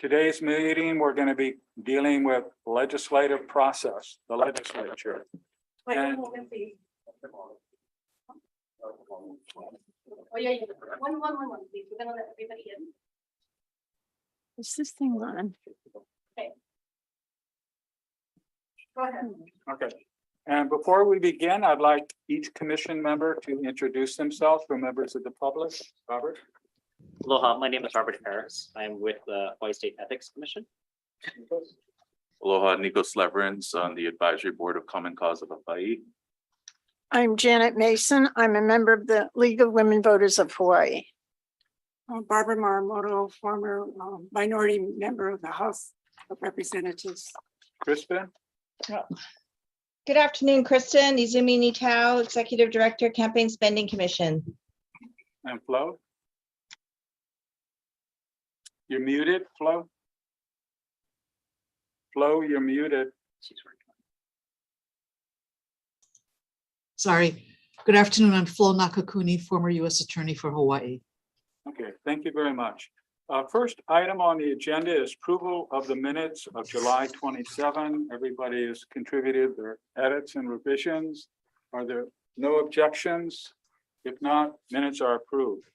Today's meeting, we're going to be dealing with legislative process, the legislature. Wait, And- one moment, please. Oh, yeah, yeah. One, please. We're gonna let everybody in. Is this thing on? Go ahead. Okay. And before we begin, I'd like each commission member to introduce themselves for members of the public. Robert? Aloha, my name is Robert Harris. I'm with the Hawaii State Ethics Commission. Aloha, Nico Sleverins on the Advisory Board of Common Cause of Hawaii. I'm Janet Mason. I'm a member of the League of Women Voters of Hawaii. Barbara Maramoto, former minority member of the House of Representatives. Crispin? Good afternoon, Kristen Izumi Nitao, Executive Director, Campaign Spending Commission. And Flo? You're muted, Flo? Flo, you're muted. Sorry. Good afternoon. I'm Flo Nakakuni, former U.S. Attorney for Hawaii. Okay, thank you very much. First item on the agenda is approval of the minutes of July 27. Everybody has contributed their edits and revisions. Are there no objections? If not, minutes are approved.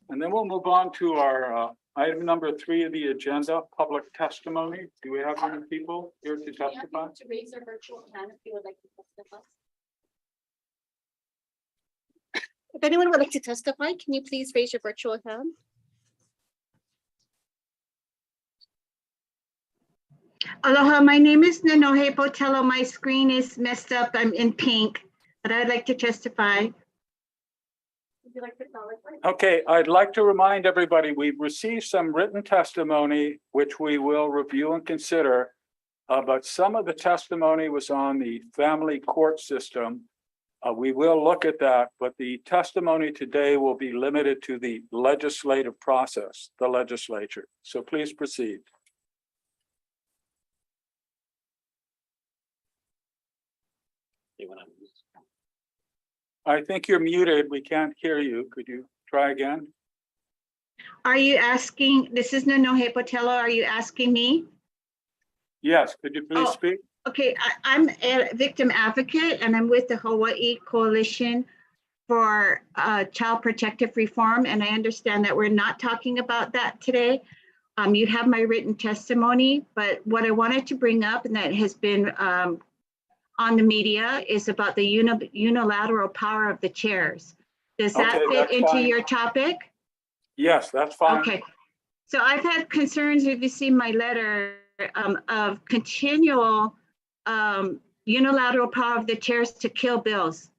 And then we'll move on to our item number 3 of the agenda, public testimony. Do we have any people here to testify? To raise their virtual hand if you would like to testify. If anyone would like to testify, can you please raise your virtual hand? Aloha, my name is Nanohe Botello. My screen is messed up. I'm in pink, but I'd like to testify. Would you like to tell us? Okay, I'd like to remind everybody, we've received some written testimony, which we will review and consider. But some of the testimony was on the family court system. We will look at that, but the testimony today will be limited to the legislative process, the legislature. So please proceed. I think you're muted. We can't hear you. Could you try again? Are you asking, this is Nanohe Botello, are you asking me? Yes, could you please Oh. speak? Okay, I'm a victim advocate and I'm with the Hawaii Coalition for Child Protective Reform. And I understand that we're not talking about that today. You have my written testimony, but what I wanted to bring up, and that has been on the media, is about the unilateral power of the chairs. Does that Okay, fit that's into fine. your topic? Yes, that's fine. Okay, so I've had concerns, if you see my letter, of continual unilateral power of the chairs to kill bills.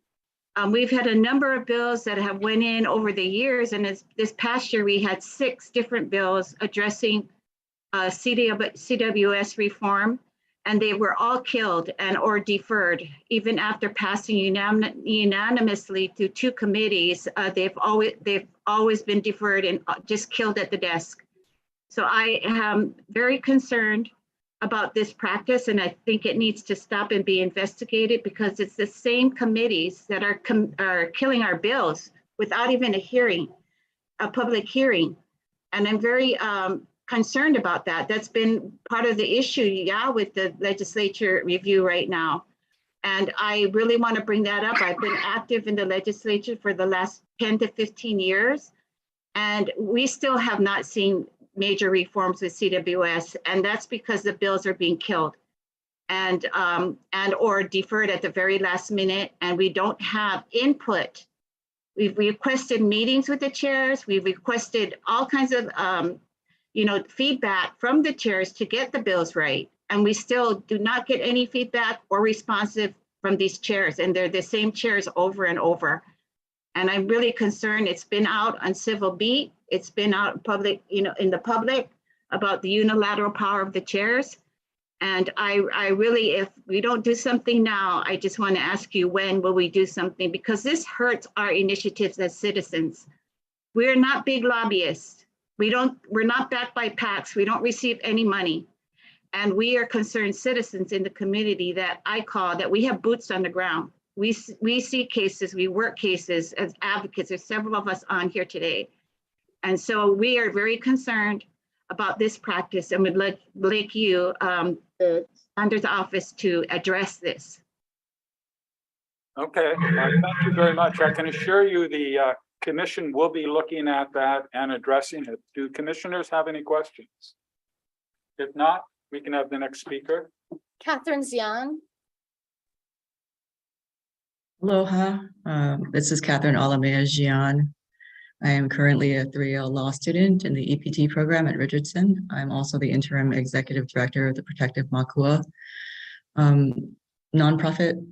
We've had a number of bills that have went in over the years, and this past year we had 6 different bills addressing CWS reform, and they were all killed and or deferred. Even after passing unanimously through 2 committees, they've always been deferred and just killed at the desk. So I am very concerned about this practice, and I think it needs to stop and be investigated, because it's the same committees that are killing our bills without even a public hearing. And I'm very concerned about that. That's been part of the issue, with the legislature review right now. And I really want to bring that up. I've been active in the legislature for the last 10 to 15 years, and we still have not seen major reforms with CWS, and that's because the bills are being killed and or deferred at the very last minute, and we don't have input. We've requested meetings with the chairs. We've requested all kinds of feedback from the chairs to get the bills right, and we still do not get any feedback or responsive from these chairs, and they're the same chairs over and over. And I'm really concerned. It's been out on Civil Beat. It's been out in public, in the public, about the unilateral power of the chairs. And I really, if we don't do something now, I just want to ask you, when will we do something? Because this hurts our initiatives as citizens. We're not big lobbyists. We're not backed by PACs. We don't receive any money. And we are concerned citizens in the community that we have boots on the ground. We see cases, we work cases as advocates. There's several of us on here today. And so we are very concerned about this practice and would like you, the Standards Office, to address this. Okay, thank you very much. I can assure you the commission will be looking at that and addressing it. Do commissioners have any questions? If not, we can have the next speaker. Catherine Zian. Aloha, this is Catherine Alamea-Gian. I am currently a 3L law student in the EPT program at Richardson. I'm also the interim executive director of the Protective Makua nonprofit.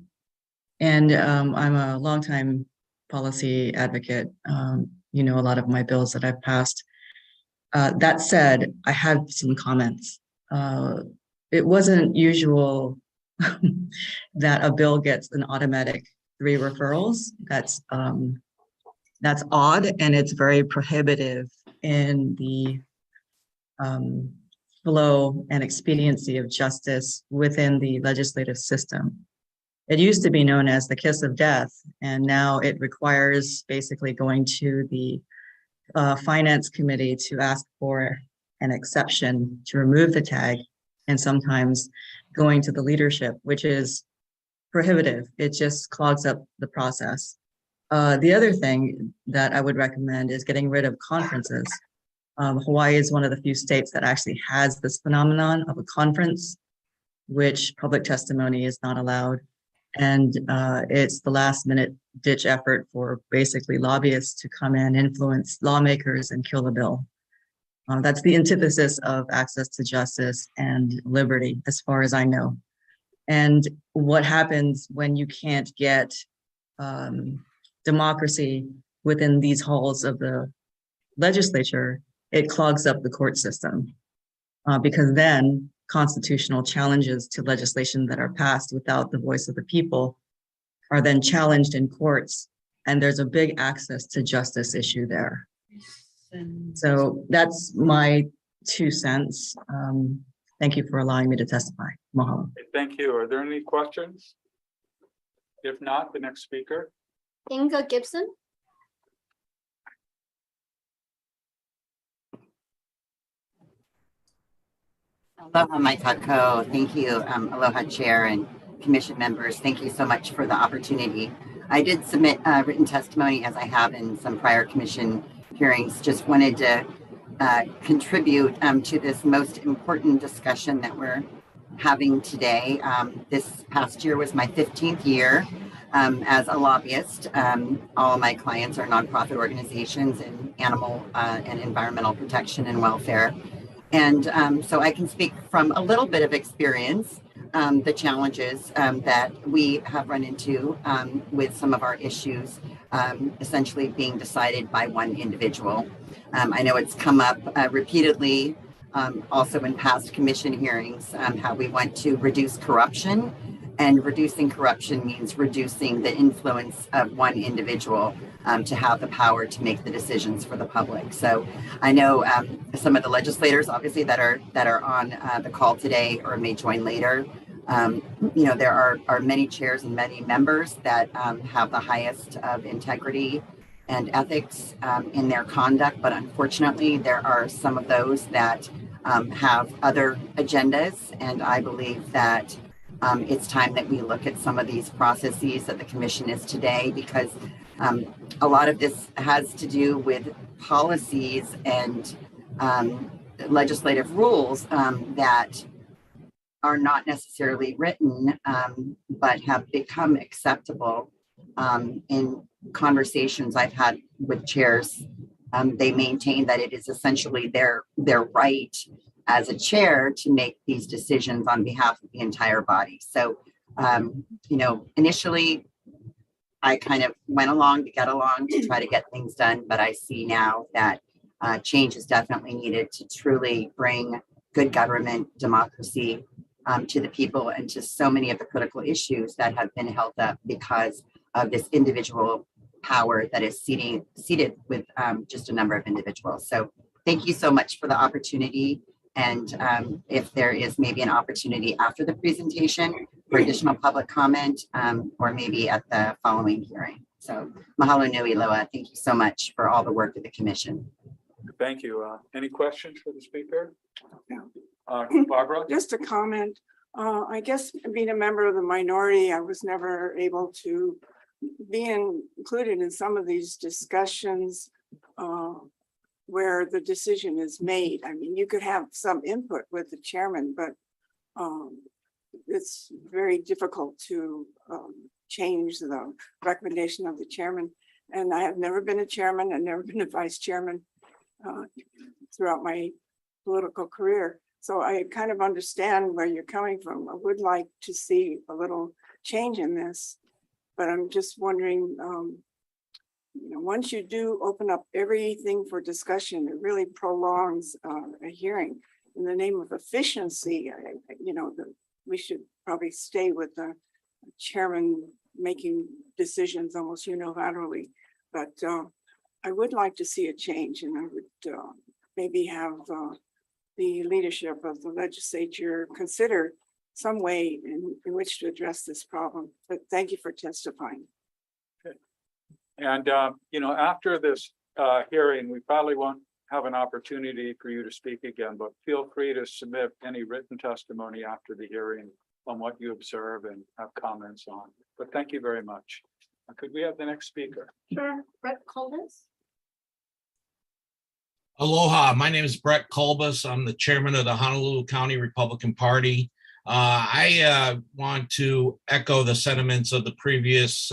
And I'm a longtime policy advocate. You know, a lot of my bills that I've passed. That said, I had some comments. It wasn't usual that a bill gets an automatic 3 referrals. That's odd, and it's very prohibitive in the flow and expediency of justice within the legislative system. It used to be known as the kiss of death, and now it requires basically going to the finance committee to ask for an exception to remove the tag, and sometimes going to the leadership, which is prohibitive. It just clogs up the process. The other thing that I would recommend is getting rid of conferences. Hawaii is one of the few states that actually has this phenomenon of a conference, which public testimony is not allowed. And it's the last minute ditch effort for basically lobbyists to come in, influence lawmakers, and kill the bill. That's the antithesis of access to justice and liberty, as far as I know. And what happens when you can't get democracy within these halls of the legislature, it clogs up the court system. Because then constitutional challenges to legislation that are passed without the voice of the people are then challenged in courts, and there's a big access to justice issue there. So that's my 2 cents. Thank you for allowing me to testify. Mahalo. Thank you. Are there any questions? If not, the next speaker. Inga Gibson. Aloha, Mai Tako. Thank you. Aloha, Chair and Commission members. Thank you so much for the opportunity. I did submit written testimony, as I have in some prior Commission hearings. Just wanted to contribute to this most important discussion that we're having today. This past year was my 15th year as a lobbyist. All of my clients are nonprofit organizations in animal and environmental protection and welfare. And so I can speak from a little bit of experience, the challenges that we have run into with some of our issues essentially being decided by one individual. I know it's come up repeatedly also in past commission hearings, how we want to reduce corruption, and reducing corruption means reducing the influence of one individual to have the power to make the decisions for the public. So I know some of the legislators, obviously, that are on the call today or may join later. You know, there are many chairs and many members that have the highest of integrity and ethics in their conduct, but unfortunately, there are some of those that have other agendas, and I believe that it's time that we look at some of these processes that the commission is today, because a lot of this has to do with policies and legislative rules that are not necessarily written, but have become acceptable in conversations I've had with chairs. They maintain that it is essentially their right as a chair to make these decisions on behalf of the entire body. So, you know, initially, I kind of went along to get along to try to get things done, but I see now that change is definitely needed to truly bring good government, democracy to the people and to so many of the critical issues that have been held up because of this individual power that is seated with just a number of individuals. So thank you so much for the opportunity. And if there is maybe an opportunity after the presentation for additional public comment, or maybe at the following hearing. So mahalo nui loa. Thank you so much for all the work of the commission. Thank you. Any questions for the speaker? No. Barbara? Just a comment. I guess being a member of the minority, I was never able to be included in some of these discussions where the decision is made. I mean, you could have some input with the chairman, but it's very difficult to change the recommendation of the chairman. And I have never been a chairman and never been a vice chairman throughout my political career. So I kind of understand where you're coming from. I would like to see a little change in this, but I'm just wondering, once you do open up everything for discussion, it really prolongs a hearing. In the name of efficiency, we should probably stay with the chairman making decisions almost unilaterally. But I would like to see a change, and I would maybe have the leadership of the legislature consider some way in which to address this problem. But thank you for testifying. And, after this hearing, we probably won't have an opportunity for you to speak again, but feel free to submit any written testimony after the hearing on what you observe and have comments on. But thank you very much. Could we have the next speaker? Sure. Brett Kulbus. Aloha, my name is Brett Kulbus. I'm the chairman of the Honolulu County Republican Party. I want to echo the sentiments of the previous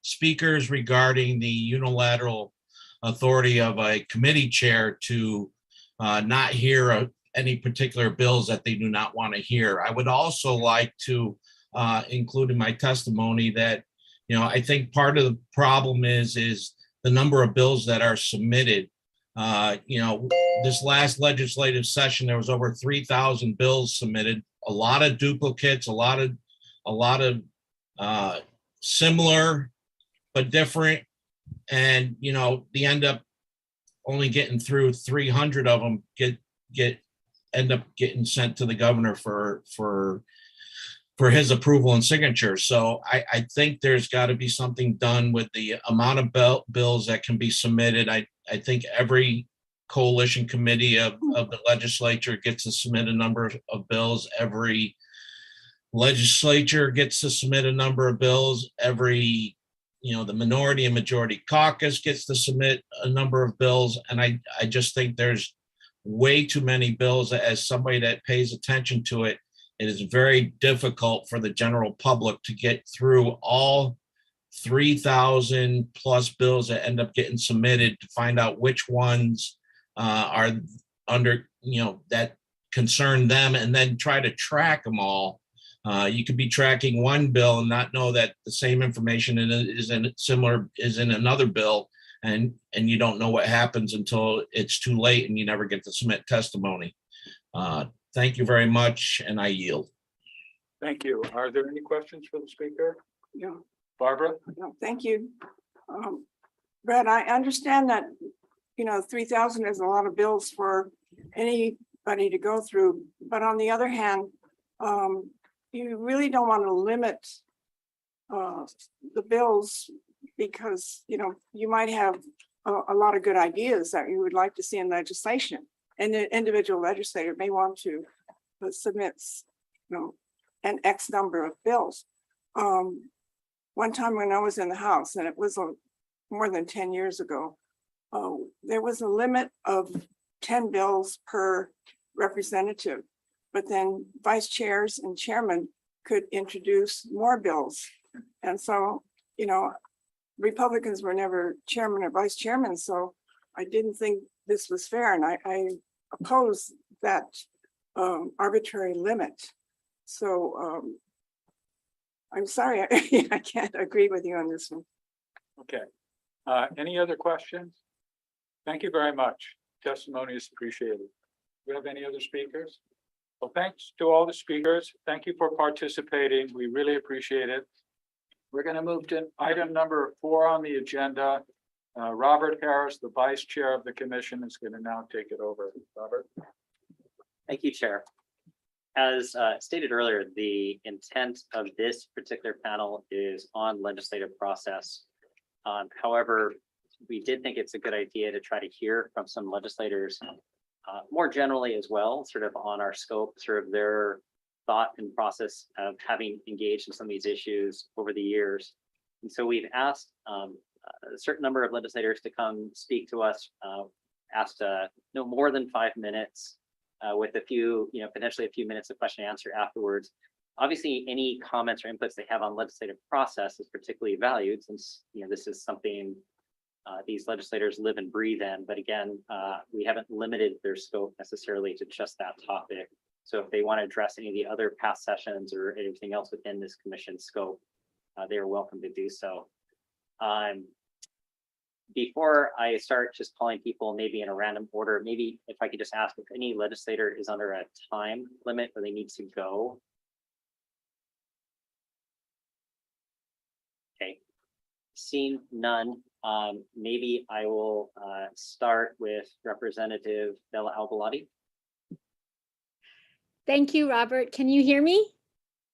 speakers regarding the unilateral authority of a committee chair to not hear any particular bills that they do not want to hear. I would also like to include in my testimony that, I think part of the problem is the number of bills that are submitted. This last legislative session, there was over 3,000 bills submitted, a lot of duplicates, a lot of similar but different. And, they end up only getting through 300 of them end up getting sent to the governor for his approval and signature. So I think there's got to be something done with the amount of bills that can be submitted. I think every coalition committee of the legislature gets to submit a number of bills. Every legislature gets to submit a number of bills. Every, the minority and majority caucus gets to submit a number of bills. And I just think there's way too many bills. As somebody that pays attention to it, it is very difficult for the general public to get through all 3,000 plus bills that end up getting submitted to find out which ones are under, that concern them, and then try to track them all. You could be tracking one bill and not know that the same information is in another bill, and you don't know what happens until it's too late and you never get to submit testimony. Thank you very much, and I yield. Thank you. Are there any questions for the speaker? Yeah. Barbara? No, thank you. Brett, I understand that, 3,000 is a lot of bills for anybody to go through. But on the other hand, you really don't want to limit the bills because, you might have a lot of good ideas that you would like to see in legislation. And the individual legislator may want to submit, an X number of bills. One time when I was in the House, and it was more than 10 years ago, there was a limit of 10 bills per representative, but then vice chairs and chairmen could introduce more bills. And so, Republicans were never chairman or vice chairman, so I didn't think this was fair, and I oppose that arbitrary limit. So I'm sorry, I can't agree with you on this one. Okay. Any other questions? Thank you very much. Testimony is appreciated. Do we have any other speakers? Well, thanks to all the speakers. Thank you for participating. We really appreciate it. We're going to move to item number 4 on the agenda. Robert Harris, the vice chair of the commission, is going to now take it over. Robert. Thank you, Chair. As stated earlier, the intent of this particular panel is on legislative process. However, we did think it's a good idea to try to hear from some legislators more generally as well, sort of on our scope, sort of their thought and process of having engaged in some of these issues over the years. And so we've asked a certain number of legislators to come speak to us, asked no more than 5 minutes with a few, potentially a few minutes of question and answer afterwards. Obviously, any comments or inputs they have on legislative process is particularly valued, since this is something these legislators live and breathe in. But again, we haven't limited their scope necessarily to just that topic. So if they want to address any of the other past sessions or anything else within this commission scope, they are welcome to do so. Before I start just calling people maybe in a random order, maybe if I could just ask if any legislator is under a time limit or they need to go. Okay, seeing none, maybe I will start with Representative Bella Albalati. Thank you, Robert. Can you hear me?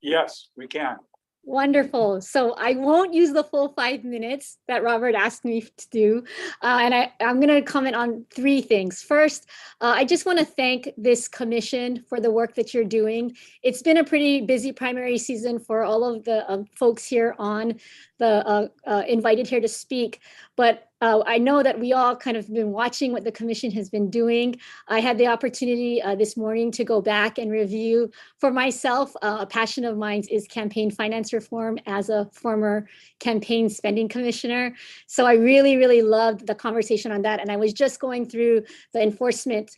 Yes, we can. Wonderful. So I won't use the full 5 minutes that Robert asked me to do. And I'm going to comment on 3 things. First, I just want to thank this commission for the work that you're doing. It's been a pretty busy primary season for all of the folks here on the invited here to speak. But I know that we all kind of been watching what the commission has been doing. I had the opportunity this morning to go back and review for myself. A passion of mine is campaign finance reform as a former campaign spending commissioner. So I really, really loved the conversation on that. And I was just going through the enforcement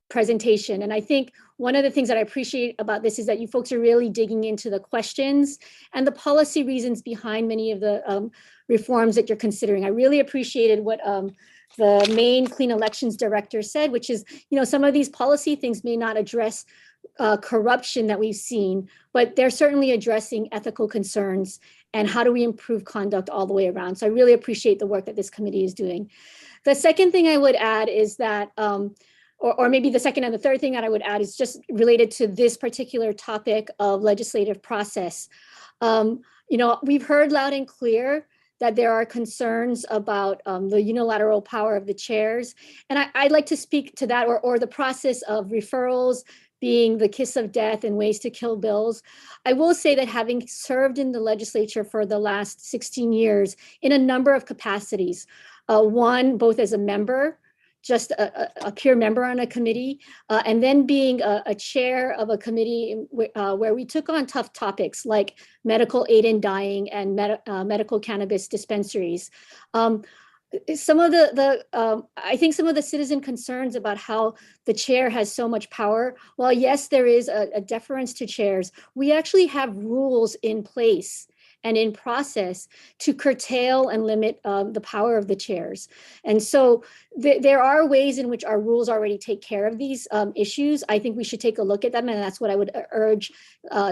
presentation. And I think one of the things that I appreciate about this is that you folks are really digging into the questions and the policy reasons behind many of the reforms that you're considering. I really appreciated what the Maine Clean Elections Director said, which is, some of these policy things may not address corruption that we've seen, but they're certainly addressing ethical concerns and how do we improve conduct all the way around. So I really appreciate the work that this committee is doing. The second thing I would add is that, or maybe the second and the third thing that I would add is just related to this particular topic of legislative process. We've heard loud and clear that there are concerns about the unilateral power of the chairs. And I'd like to speak to that, or the process of referrals being the kiss of death and ways to kill bills. I will say that having served in the legislature for the last 16 years in a number of capacities, one, both as a member, just a pure member on a committee, and then being a chair of a committee where we took on tough topics like medical aid in dying and medical cannabis dispensaries. Some of I think some of the citizen concerns about how the chair has so much power, while yes, there is a deference to chairs, we actually have rules in place and in process to curtail and limit the power of the chairs. And so there are ways in which our rules already take care of these issues. I think we should take a look at them, and that's what I would urge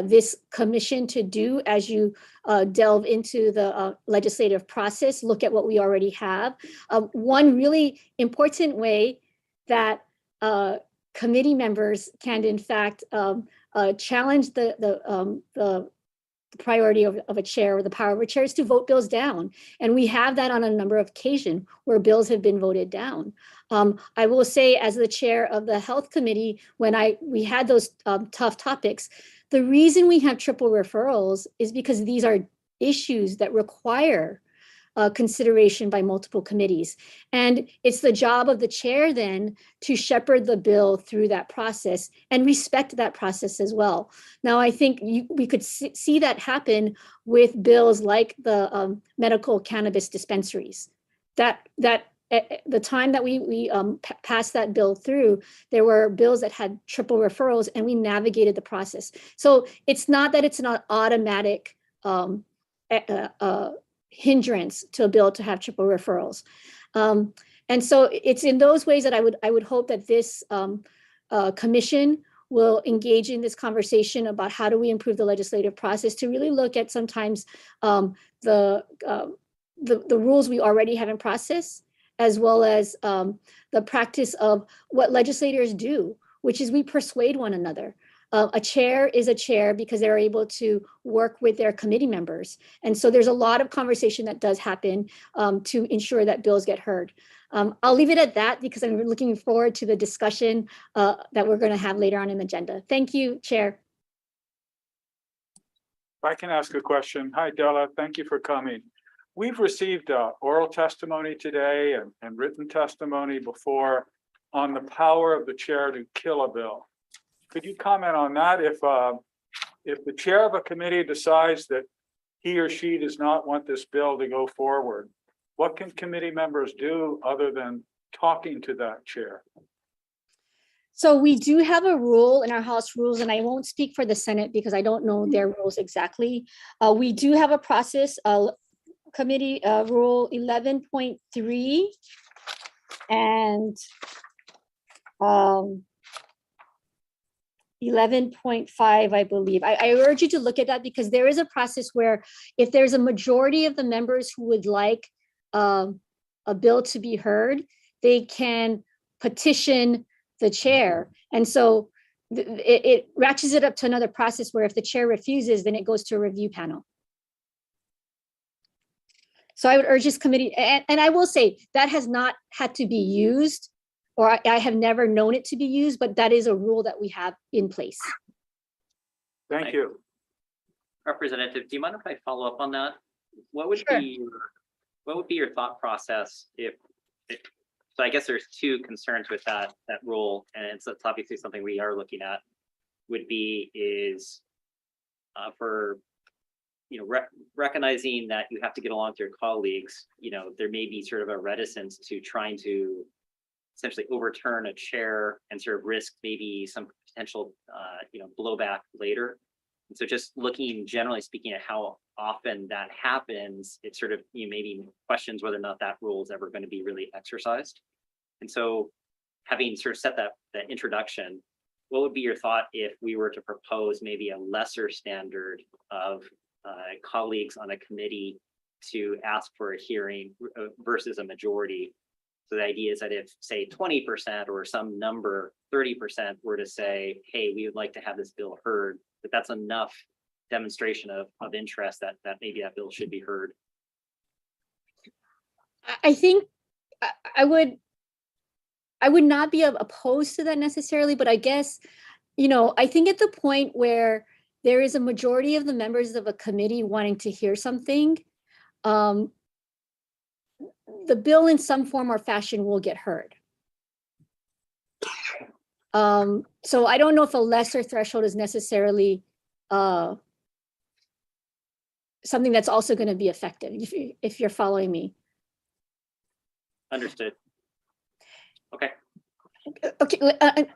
this commission to do as you delve into the legislative process, look at what we already have. One really important way that committee members can in fact challenge the priority of a chair or the power of a chair is to vote bills down. And we have that on a number of occasions where bills have been voted down. I will say, as the chair of the health committee, when we had those tough topics, the reason we have triple referrals is because these are issues that require consideration by multiple committees. And it's the job of the chair then to shepherd the bill through that process and respect that process as well. Now, I think we could see that happen with bills like the medical cannabis dispensaries. That at the time that we passed that bill through, there were bills that had triple referrals and we navigated the process. So it's not that it's an automatic hindrance to a bill to have triple referrals. And so it's in those ways that I would hope that this commission will engage in this conversation about how do we improve the legislative process to really look at sometimes the rules we already have in process, as well as the practice of what legislators do, which is we persuade one another. A chair is a chair because they're able to work with their committee members. And so there's a lot of conversation that does happen to ensure that bills get heard. I'll leave it at that because I'm looking forward to the discussion that we're going to have later on in the agenda. Thank you, Chair. If I can ask a question. Hi, Della. Thank you for coming. We've received oral testimony today and written testimony before on the power of the chair to kill a bill. Could you comment on that? If the chair of a committee decides that he or she does not want this bill to go forward, what can committee members do other than talking to that chair? So we do have a rule in our House rules, and I won't speak for the Senate because I don't know their rules exactly. We do have a process, committee rule 11.3 and 11.5, I believe. I urge you to look at that because there is a process where if there's a majority of the members who would like a bill to be heard, they can petition the chair. And so it ratchets it up to another process where if the chair refuses, then it goes to a review panel. So I would urge this committee, and I will say that has not had to be used, or I have never known it to be used, but that is a rule that we have in place. Thank you. Representative, do you mind if I follow up on that? What would Sure. be your thought process if so I guess there's two concerns with that rule, and it's obviously something we are looking at, would be is for recognizing that you have to get along with your colleagues, there may be sort of a reticence to trying to essentially overturn a chair and sort of risk maybe some potential blowback later. And so just looking generally speaking at how often that happens, it sort of maybe questions whether or not that rule is ever going to be really exercised. And so having sort of set that introduction, what would be your thought if we were to propose maybe a lesser standard of colleagues on a committee to ask for a hearing versus a majority? So the idea is that if say 20% or some number, 30% were to say, hey, we would like to have this bill heard, that's enough demonstration of interest that maybe that bill should be heard. I think I would not be opposed to that necessarily, but I guess, I think at the point where there is a majority of the members of a committee wanting to hear something, the bill in some form or fashion will get heard. So I don't know if a lesser threshold is necessarily something that's also going to be effective, if you're following me. Understood. Okay. Okay,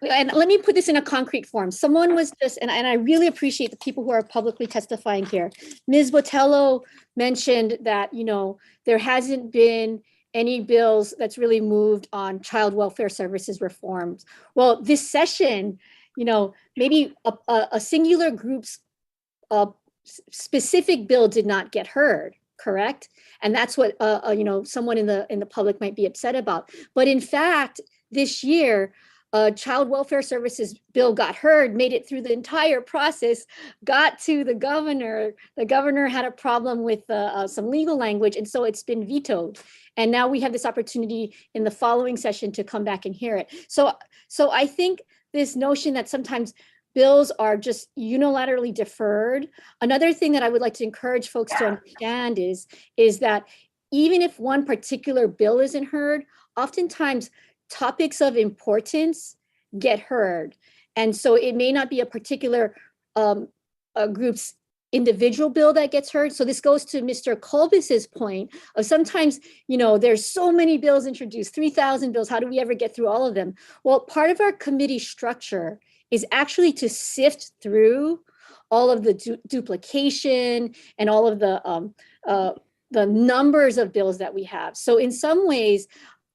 and let me put this in a concrete form. Someone was just, and I really appreciate the people who are publicly testifying here. Ms. Botello mentioned that, there hasn't been any bills that's really moved on child welfare services reforms. Well, this session, maybe a singular group's specific bill did not get heard, correct? And that's what, someone in the public might be upset about. But in fact, this year, child welfare services bill got heard, made it through the entire process, got to the governor. The governor had a problem with some legal language, and so it's been vetoed. And now we have this opportunity in the following session to come back and hear it. So I think this notion that sometimes bills are just unilaterally deferred. Another thing that I would like to encourage folks to understand is that even if one particular bill isn't heard, oftentimes topics of importance get heard. And so it may not be a particular a group's individual bill that gets heard. So this goes to Mr. Kulbus's point of sometimes, there's so many bills introduced, 3,000 bills. How do we ever get through all of them? Well, part of our committee structure is actually to sift through all of the duplication and all of the numbers of bills that we have. So in some ways,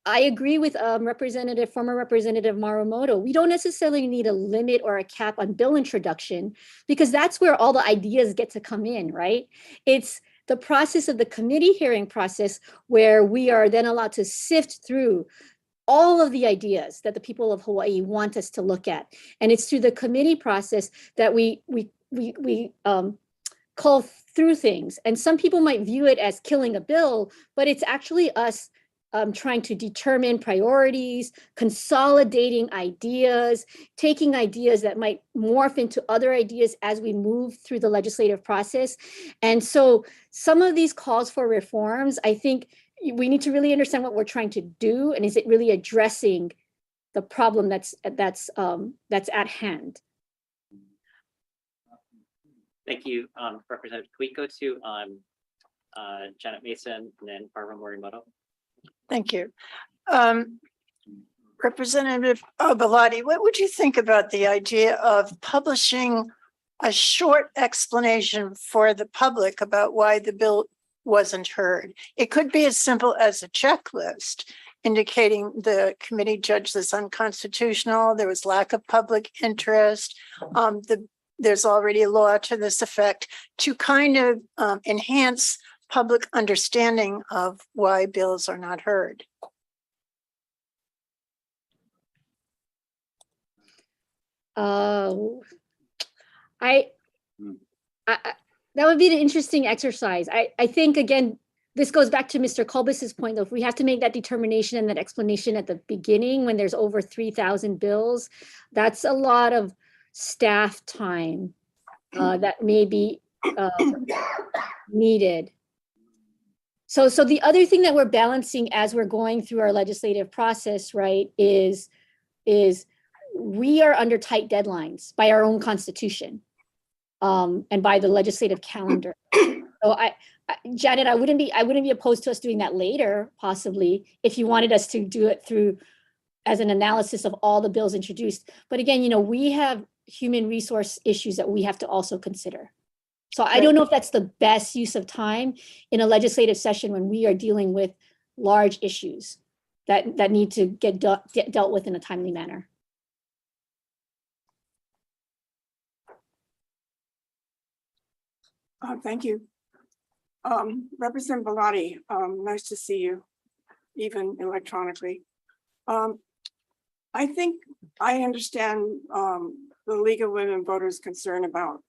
I agree with former Representative Marumoto. We don't necessarily need a limit or a cap on bill introduction because that's where all the ideas get to come in, right? It's the process of the committee hearing process where we are then allowed to sift through all of the ideas that the people of Hawaii want us to look at. And it's through the committee process that we call through things. And some people might view it as killing a bill, but it's actually us trying to determine priorities, consolidating ideas, taking ideas that might morph into other ideas as we move through the legislative process. And so some of these calls for reforms, I think we need to really understand what we're trying to do, and is it really addressing the problem that's at hand. Thank you, Representative. Can we go to Janet Mason and then Barbara Morimoto? Thank you. Representative Bellotti, what would you think about the idea of publishing a short explanation for the public about why the bill wasn't heard? It could be as simple as a checklist indicating the committee judged this unconstitutional, there was lack of public interest, there's already a law to this effect, to kind of enhance public understanding of why bills are not heard. That would be an interesting exercise. I think, again, this goes back to Mr. Kulbus's point, though. If we have to make that determination and that explanation at the beginning when there's over 3,000 bills, that's a lot of staff time that may be needed. So the other thing that we're balancing as we're going through our legislative process, right, is we are under tight deadlines by our own constitution. And by the legislative calendar. So Janet, I wouldn't be opposed to us doing that later, possibly, if you wanted us to do it through as an analysis of all the bills introduced. But again, we have human resource issues that we have to also consider. So I don't know if that's the best use of time in a legislative session when we are dealing with large issues that need to get dealt with in a timely manner. Thank you. Representative Bellotti, nice to see you, even electronically. I think I understand the League of Women Voters' concern about,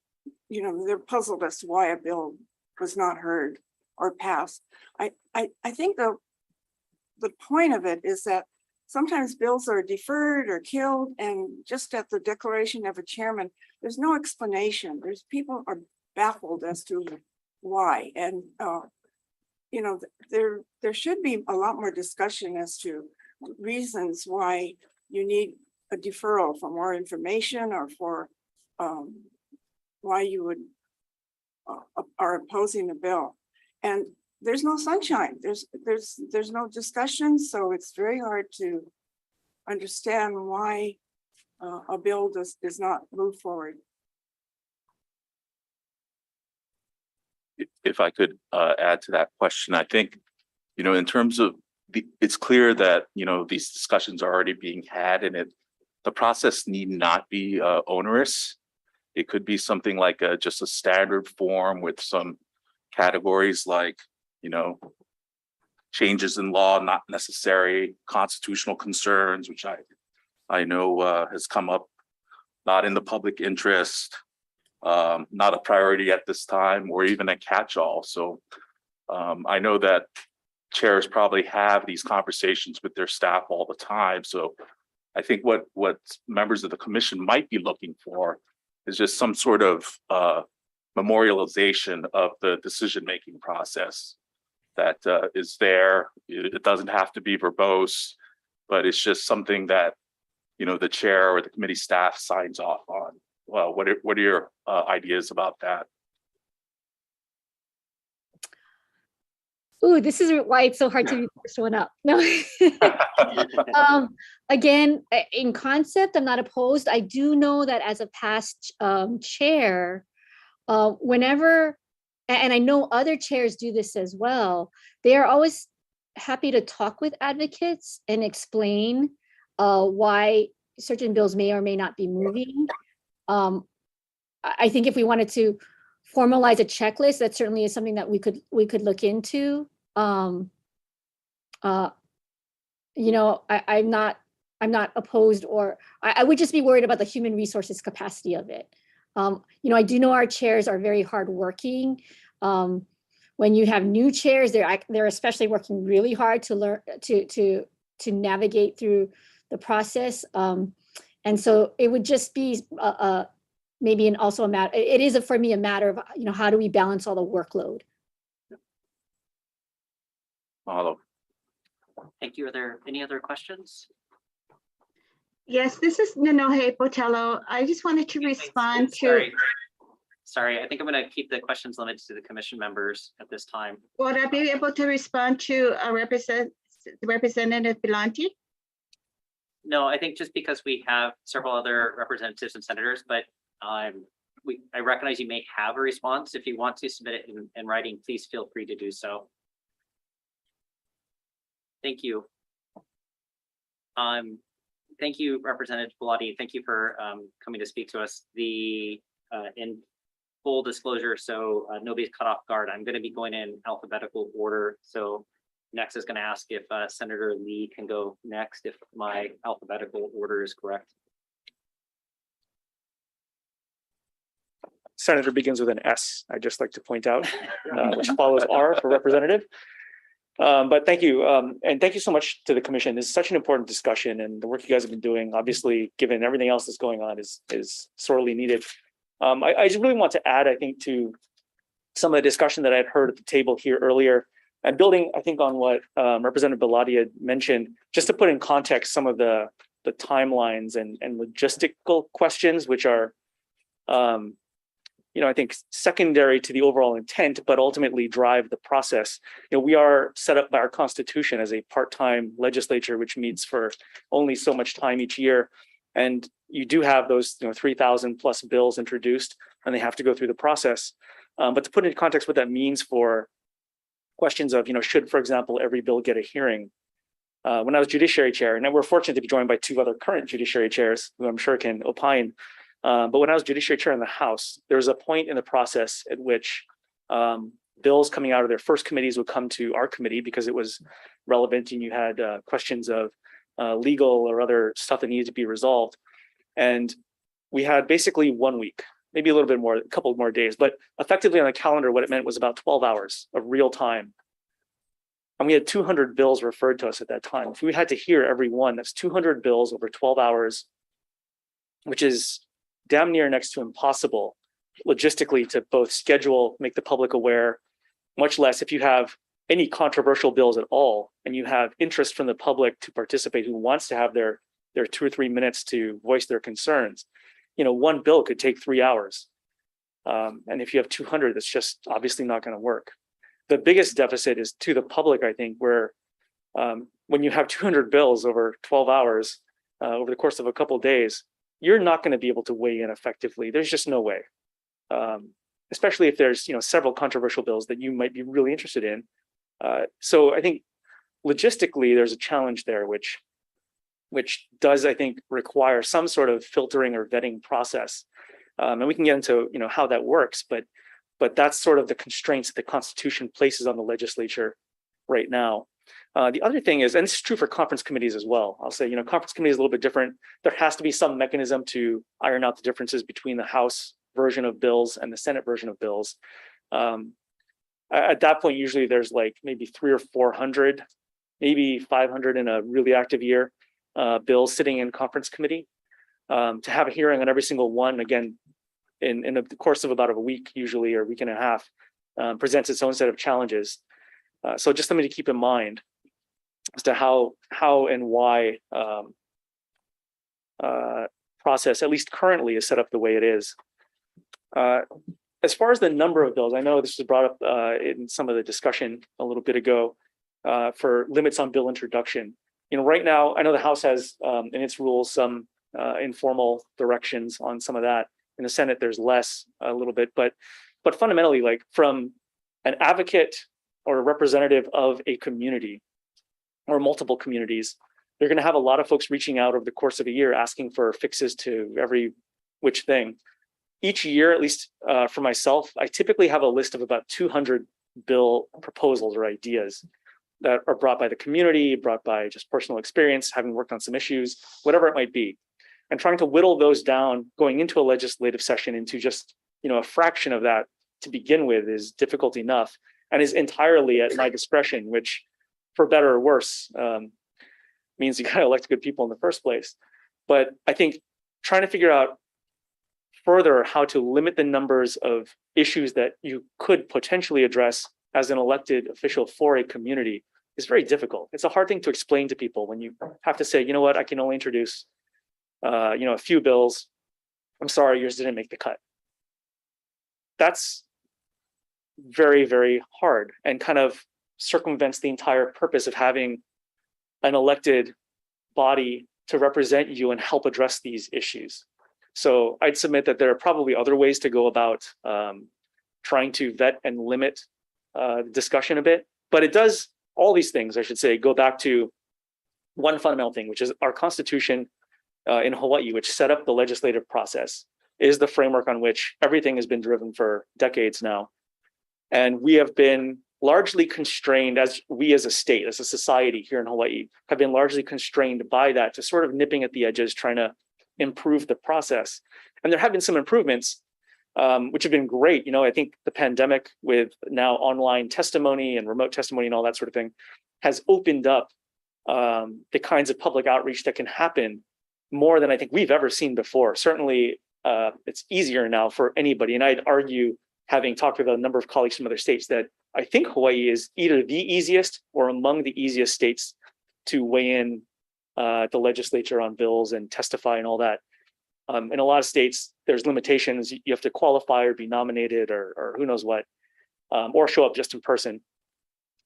they're puzzled as to why a bill was not heard or passed. I think the point of it is that sometimes bills are deferred or killed, and just at the declaration of a chairman, there's no explanation. People are baffled as to why, and there should be a lot more discussion as to reasons why you need a deferral for more information, or for why you would are opposing the bill. And there's no sunshine. There's no discussion, so it's very hard to understand why a bill does not move forward. If I could add to that question, I think, in terms of it's clear that, these discussions are already being had, and the process need not be onerous. It could be something like just a standard form with some categories like, changes in law not necessary, constitutional concerns, which I know has come up, not in the public interest, not a priority at this time, or even a catch-all. So I know that chairs probably have these conversations with their staff all the time. So I think what members of the commission might be looking for is just some sort of memorialization of the decision-making process that is there. It doesn't have to be verbose, but it's just something that, the chair or the committee staff signs off on. Well, what are your ideas about that? Ooh, this is why it's so hard to be the first one up. No. Again, in concept, I'm not opposed. I do know that as a past chair, whenever, and I know other chairs do this as well, they are always happy to talk with advocates and explain why certain bills may or may not be moving. I think if we wanted to formalize a checklist, that certainly is something that we could look into. I'm not opposed, or I would just be worried about the human resources capacity of it. I do know our chairs are very hardworking. When you have new chairs, they're especially working really hard to learn to navigate through the process. And so it would just be maybe also a matter. It is for me a matter of how do we balance all the workload. Mahalo. Thank you. Are there any other questions? Yes, this is Nanohe Botello. I just wanted to respond to, Sorry, I think I'm going to keep the questions limited to the commission members at this time. would I be able to respond to Representative Belanti? No, I think just because we have several other representatives and senators, but I recognize you may have a response. If you want to submit it in writing, please feel free to do so. Thank you. Thank you, Representative Bellotti. Thank you for coming to speak to us. In full disclosure, so nobody's caught off guard, I'm going to be going in alphabetical order. So next is going to ask if Senator Lee can go next, if my alphabetical order is correct. Senator begins with an S, I'd just like to point out, which follows R for representative. But thank you. And thank you so much to the commission. This is such an important discussion, and the work you guys have been doing, obviously, given everything else that's going on, is sorely needed. I just really want to add, I think, to some of the discussion that I'd heard at the table here earlier, and building, I think, on what Representative Bellotti had mentioned, just to put in context some of the timelines and logistical questions, which are, I think secondary to the overall intent, but ultimately drive the process. We are set up by our Constitution as a part-time legislature, which meets for only so much time each year. And you do have those 3,000 plus bills introduced, and they have to go through the process. But to put into context what that means for questions of, should, for example, every bill get a hearing? When I was judiciary chair, and we're fortunate to be joined by two other current judiciary chairs, who I'm sure can opine. But when I was judiciary chair in the House, there was a point in the process at which bills coming out of their first committees would come to our committee because it was relevant, and you had questions of legal or other stuff that needed to be resolved. And we had basically 1 week, maybe a little bit more, a couple more days, but effectively on the calendar, what it meant was about 12 hours of real time. And we had 200 bills referred to us at that time. If we had to hear every one, that's 200 bills over 12 hours, which is damn near next to impossible logistically to both schedule, make the public aware, much less if you have any controversial bills at all, and you have interest from the public to participate who wants to have their 2 or 3 minutes to voice their concerns. One bill could take 3 hours. And if you have 200, that's just obviously not going to work. The biggest deficit is to the public, I think, where when you have 200 bills over 12 hours over the course of a couple of days, you're not going to be able to weigh in effectively. There's just no way, especially if there's several controversial bills that you might be really interested in. So I think logistically there's a challenge there, which does, I think, require some sort of filtering or vetting process. And we can get into how that works, but that's sort of the constraints that the Constitution places on the legislature right now. The other thing is, and this is true for conference committees as well, I'll say, conference committee is a little bit different. There has to be some mechanism to iron out the differences between the House version of bills and the Senate version of bills. At that point, usually there's like maybe 300 or 400, maybe 500 in a really active year, bills sitting in conference committee. To have a hearing on every single one, again, in the course of about a week, usually, or a week and a half, presents its own set of challenges. So just something to keep in mind as to how and why process, at least currently, is set up the way it is. As far as the number of bills, I know this was brought up in some of the discussion a little bit ago for limits on bill introduction. Right now, I know the House has in its rules some informal directions on some of that. In the Senate, there's less a little bit, but fundamentally, like from an advocate or a representative of a community or multiple communities, they're going to have a lot of folks reaching out over the course of a year asking for fixes to every which thing. Each year, at least for myself, I typically have a list of about 200 bill proposals or ideas. that are brought by the community, brought by just personal experience, having worked on some issues, whatever it might be. And trying to whittle those down going into a legislative session into just, a fraction of that to begin with is difficult enough and is entirely at my discretion, which for better or worse means you got to elect good people in the first place. But I think trying to figure out further how to limit the numbers of issues that you could potentially address as an elected official for a community is very difficult. It's a hard thing to explain to people when you have to say, you know what, I can only introduce a few bills. I'm sorry, yours didn't make the cut. That's very, very hard and kind of circumvents the entire purpose of having an elected body to represent you and help address these issues. So I'd submit that there are probably other ways to go about trying to vet and limit the discussion a bit, but it does, all these things, I should say, go back to one fundamental thing, which is our Constitution in Hawaii, which set up the legislative process, is the framework on which everything has been driven for decades now. And we have been largely constrained, as we as a state, as a society here in Hawaii, have been largely constrained by that, to sort of nipping at the edges, trying to improve the process. And there have been some improvements, which have been great. I think the pandemic, with now online testimony and remote testimony and all that sort of thing, has opened up the kinds of public outreach that can happen more than I think we've ever seen before. Certainly, it's easier now for anybody. And I'd argue, having talked with a number of colleagues from other states, that I think Hawaii is either the easiest or among the easiest states to weigh in at the legislature on bills and testify and all that. In a lot of states, there's limitations. You have to qualify or be nominated or who knows what, or show up just in person.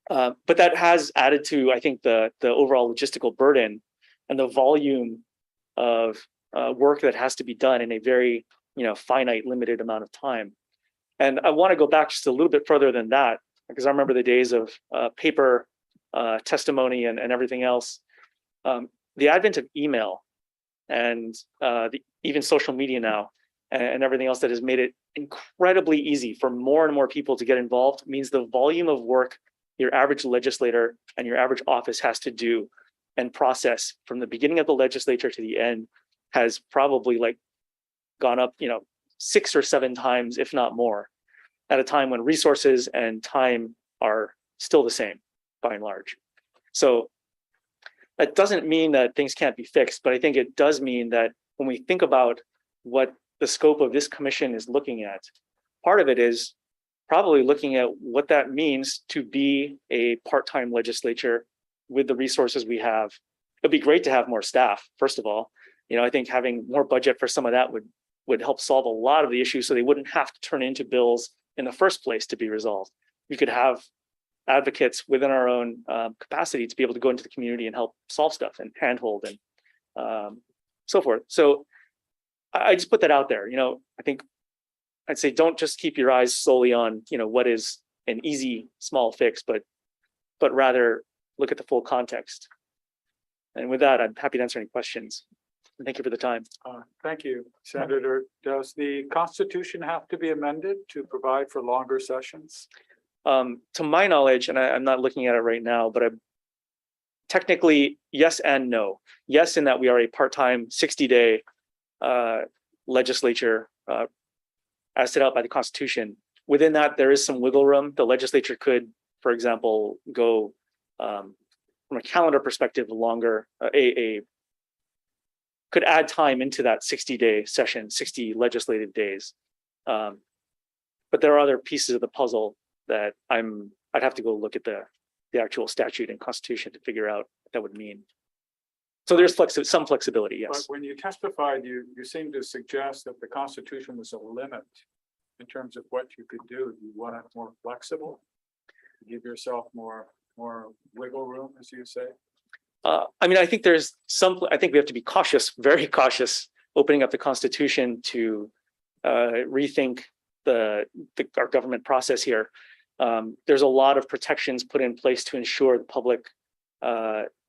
But that has added to, I think, the overall logistical burden and the volume of work that has to be done in a very finite, limited amount of time. And I want to go back just a little bit further than that, because I remember the days of paper testimony and everything else. The advent of email and even social media now and everything else that has made it incredibly easy for more and more people to get involved means the volume of work your average legislator and your average office has to do and process from the beginning of the legislature to the end has probably gone up 6 or 7 times, if not more, at a time when resources and time are still the same by and large. So that doesn't mean that things can't be fixed, but I think it does mean that when we think about what the scope of this commission is looking at, part of it is probably looking at what that means to be a part-time legislature with the resources we have. It'd be great to have more staff, first of all. I think having more budget for some of that would help solve a lot of the issues, so they wouldn't have to turn into bills in the first place to be resolved. You could have advocates within our own capacity to be able to go into the community and help solve stuff and handhold and so forth. So I just put that out there. I think I'd say don't just keep your eyes solely on what is an easy small fix, but rather look at the full context. And with that, I'm happy to answer any questions. And thank you for the time. Thank you, Senator. Does the Constitution have to be amended to provide for longer sessions? To my knowledge, and I'm not looking at it right now, but technically yes and no. Yes, in that we are a part-time 60-day legislature as set out by the Constitution. Within that, there is some wiggle room. The legislature could, for example, go from a calendar perspective longer, could add time into that 60-day session, 60 legislative days. But there are other pieces of the puzzle that I'd have to go look at the actual statute and Constitution to figure out what that would mean. So there's some flexibility, yes. But when you testified, you seemed to suggest that the Constitution was a limit in terms of what you could do. You want it more flexible, give yourself more wiggle room, as you say. I think I think we have to be cautious, very cautious, opening up the Constitution to rethink our government process here. There's a lot of protections put in place to ensure the public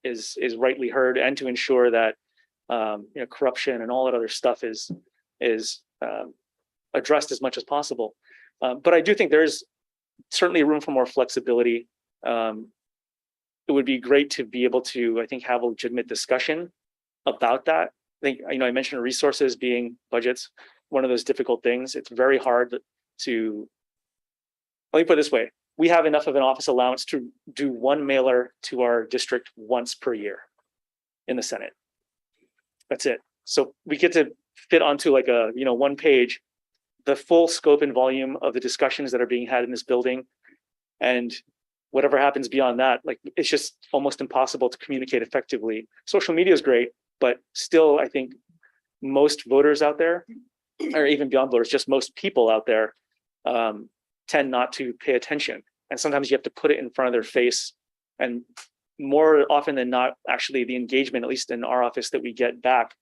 is rightly heard, and to ensure that corruption and all that other stuff is addressed as much as possible. But I do think there's certainly room for more flexibility. it would be great to be able to, I think, have a legitimate discussion about that. I think, I mentioned resources being budgets, one of those difficult things. It's very hard to, let me put it this way. We have enough of an office allowance to do one mailer to our district once per year in the Senate. That's it. So we get to fit onto like a, one page, the full scope and volume of the discussions that are being had in this building. And whatever happens beyond that, like, it's just almost impossible to communicate effectively. Social media is great, but still, I think most voters out there, or even beyond voters, just most people out there tend not to pay attention. And sometimes you have to put it in front of their face. And more often than not, actually the engagement, at least in our office, that we get back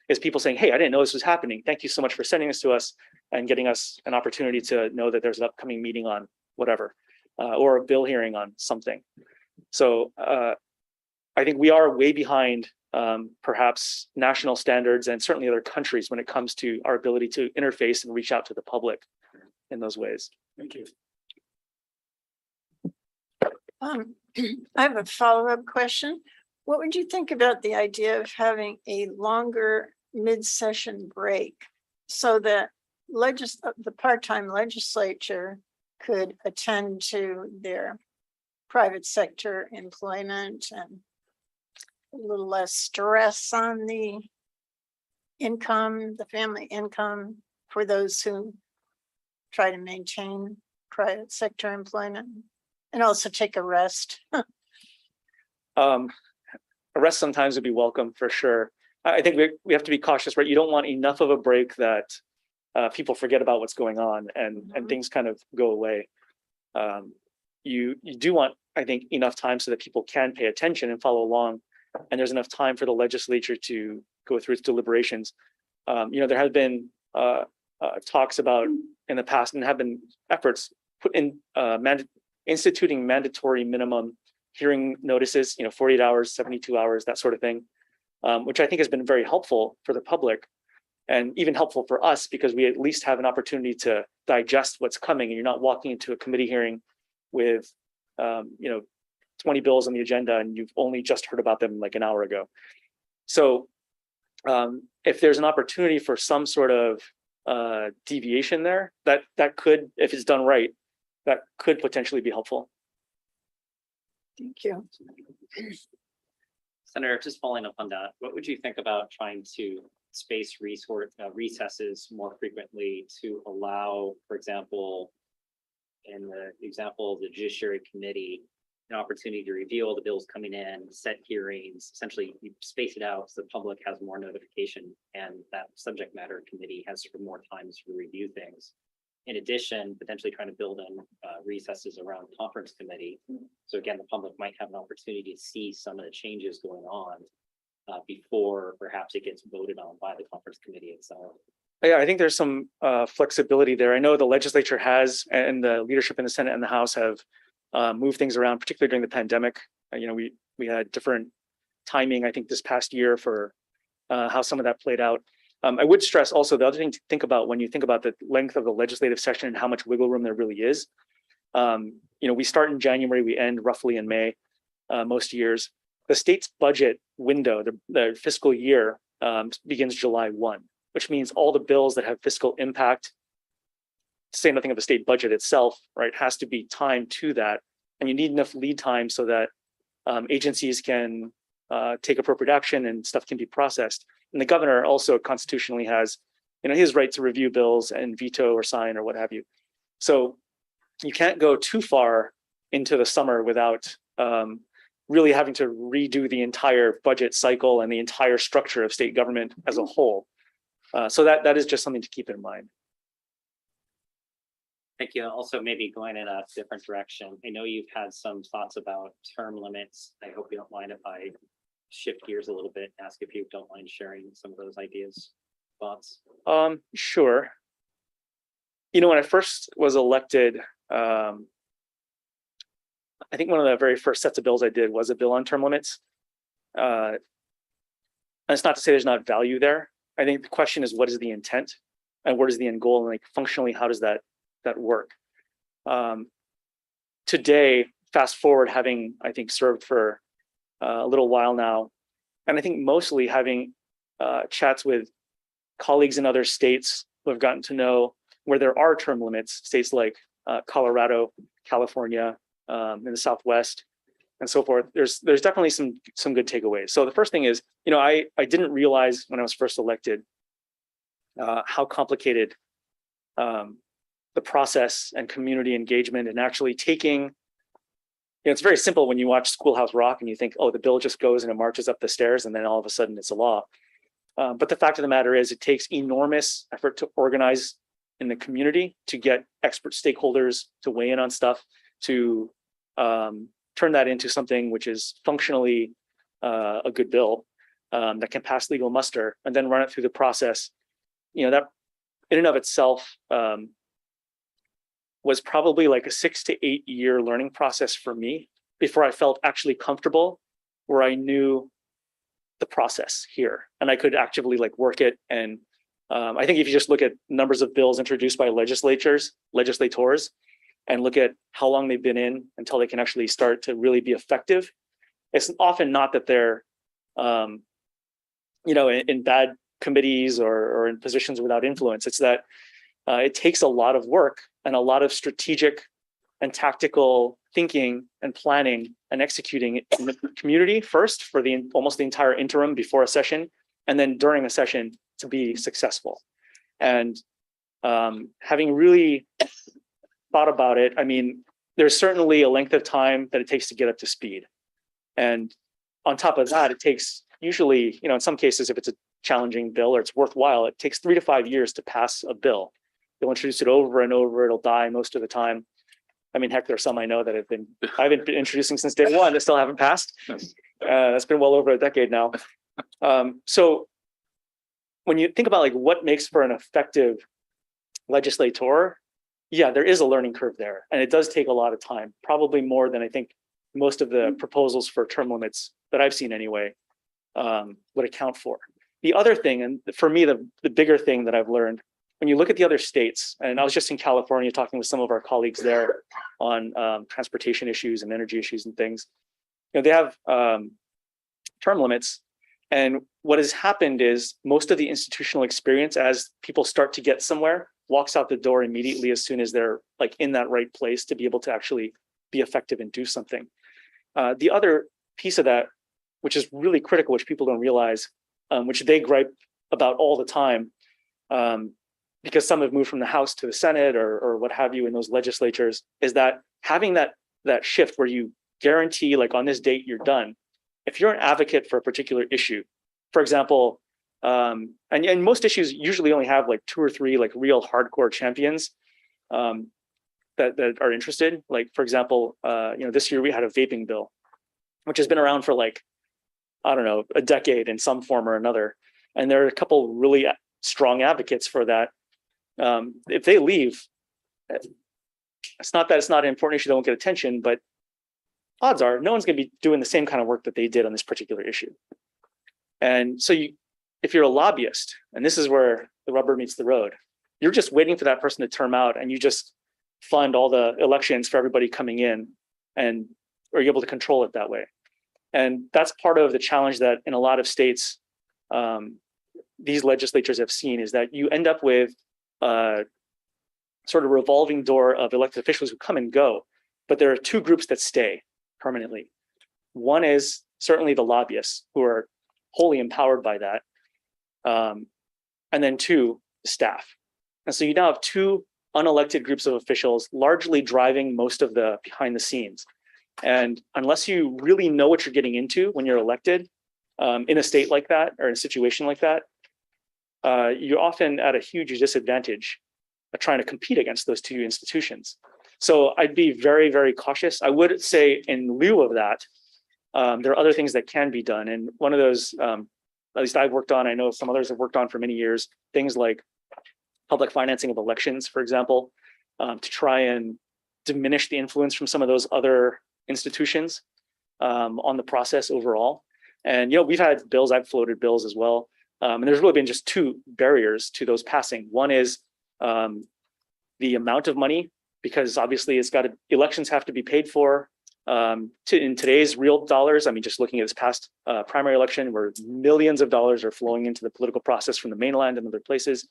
is people saying, hey, I didn't know this was happening. Thank you so much for sending this to us and getting us an opportunity to know that there's an upcoming meeting on whatever, or a bill hearing on something. So I think we are way behind perhaps national standards and certainly other countries when it comes to our ability to interface and reach out to the public in those ways. Thank you. I have a follow-up question. What would you think about the idea of having a longer mid-session break so that the part-time legislature could attend to their private sector employment and a little less stress on the income, the family income for those who try to maintain private sector employment, and also take a rest? A rest sometimes would be welcome for sure. I think we have to be cautious, right? You don't want enough of a break that people forget about what's going on and things kind of go away. You do want, I think, enough time so that people can pay attention and follow along, and there's enough time for the legislature to go through its deliberations. There have been talks about in the past, and have been efforts put in instituting mandatory minimum hearing notices, 48 hours, 72 hours, that sort of thing, which I think has been very helpful for the public and even helpful for us because we at least have an opportunity to digest what's coming, and you're not walking into a committee hearing with 20 bills on the agenda and you've only just heard about them like an hour ago. So if there's an opportunity for some sort of deviation there, that could, if it's done right, that could potentially be helpful. Thank you. Senator, just following up on that, what would you think about trying to space recesses more frequently to allow, for example, in the example of the Judiciary Committee, an opportunity to review all the bills coming in, set hearings, essentially you space it out so the public has more notification and that subject matter committee has sort of more time to review things. In addition, potentially trying to build in recesses around conference committee. So again, the public might have an opportunity to see some of the changes going on before perhaps it gets voted on by the conference committee itself. Yeah, I think there's some flexibility there. I know the legislature has, and the leadership in the Senate and the House have moved things around, particularly during the pandemic. We had different timing, I think, this past year for how some of that played out. I would stress also the other thing to think about when you think about the length of the legislative session and how much wiggle room there really is. We start in January, we end roughly in May, most years. The state's budget window, the fiscal year begins July 1, which means all the bills that have fiscal impact, to say nothing of the state budget itself, right, has to be timed to that. And you need enough lead time so that agencies can take appropriate action and stuff can be processed. And the governor also constitutionally has, his right to review bills and veto or sign or what have you. So you can't go too far into the summer without really having to redo the entire budget cycle and the entire structure of state government as a whole. So that is just something to keep in mind. Thank you. Also, maybe going in a different direction. I know you've had some thoughts about term limits. I hope you don't mind if I shift gears a little bit, ask if you don't mind sharing some of those ideas, thoughts. Sure. When I first was elected, I think one of the very first sets of bills I did was a bill on term limits. And it's not to say there's not value there. I think the question is, what is the intent and what is the end goal? And functionally, how does that work? Today, fast forward, having, I think, served for a little while now, and I think mostly having chats with colleagues in other states who have gotten to know where there are term limits, states like Colorado, California, in the Southwest, and so forth. There's definitely some good takeaways. So the first thing is, I didn't realize when I was first elected how complicated the process and community engagement and actually taking, it's very simple when you watch Schoolhouse Rock and you think, oh, the bill just goes and it marches up the stairs and then all of a sudden it's a law. But the fact of the matter is it takes enormous effort to organize in the community, to get expert stakeholders to weigh in on stuff, to turn that into something which is functionally a good bill that can pass legal muster, and then run it through the process. That in and of itself was probably like a 6 to 8 year learning process for me before I felt actually comfortable where I knew the process here and I could actively like work it. And I think if you just look at numbers of bills introduced by legislators, and look at how long they've been in until they can actually start to really be effective, it's often not that they're, in bad committees or in positions without influence. It's that it takes a lot of work and a lot of strategic and tactical thinking and planning and executing it in the community first for almost the entire interim before a session, and then during a session to be successful. And having really thought about it, I mean, there's certainly a length of time that it takes to get up to speed. And on top of that, it takes usually, in some cases, if it's a challenging bill or it's worthwhile, it takes 3 to 5 years to pass a bill. They'll introduce it over and over, it'll die most of the time. I mean, heck, there are some I know that I've been introducing since day one that still haven't passed. That's been well over a decade now. So when you think about like what makes for an effective legislator, yeah, there is a learning curve there. And it does take a lot of time, probably more than I think most of the proposals for term limits that I've seen anyway would account for. The other thing, and for me, the bigger thing that I've learned, when you look at the other states, and I was just in California talking with some of our colleagues there on transportation issues and energy issues and things, they have term limits. And what has happened is most of the institutional experience as people start to get somewhere walks out the door immediately as soon as they're like in that right place to be able to actually be effective and do something. The other piece of that, which is really critical, which people don't realize, which they gripe about all the time, because some have moved from the House to the Senate or what have you in those legislatures, is that having that shift where you guarantee like on this date you're done. If you're an advocate for a particular issue, for example, and most issues usually only have like 2 or 3 like real hardcore champions that are interested. Like for example, this year we had a vaping bill, which has been around for like, I don't know, a decade in some form or another. And there are a couple really strong advocates for that. If they leave, it's not that it's not an important issue that won't get attention, but odds are no one's going to be doing the same kind of work that they did on this particular issue. And so if you're a lobbyist, and this is where the rubber meets the road, you're just waiting for that person to term out and you just fund all the elections for everybody coming in and are you able to control it that way. And that's part of the challenge that in a lot of states, these legislatures have seen, is that you end up with a sort of revolving door of elected officials who come and go, but there are 2 groups that stay permanently. One is certainly the lobbyists who are wholly empowered by that. And then 2, the staff. And so you now have 2 unelected groups of officials largely driving most of the behind the scenes. And unless you really know what you're getting into when you're elected in a state like that or in a situation like that, you're often at a huge disadvantage of trying to compete against those 2 institutions. So I'd be very, very cautious. I would say in lieu of that, there are other things that can be done. And one of those, at least I've worked on, I know some others have worked on for many years, things like public financing of elections, for example, to try and diminish the influence from some of those other institutions on the process overall. And, we've had bills, I've floated bills as well. And there's really been just 2 barriers to those passing. One is the amount of money, because obviously elections have to be paid for. in today's real dollars, I mean, just looking at this past primary election where millions of dollars are flowing into the political process from the mainland and other places,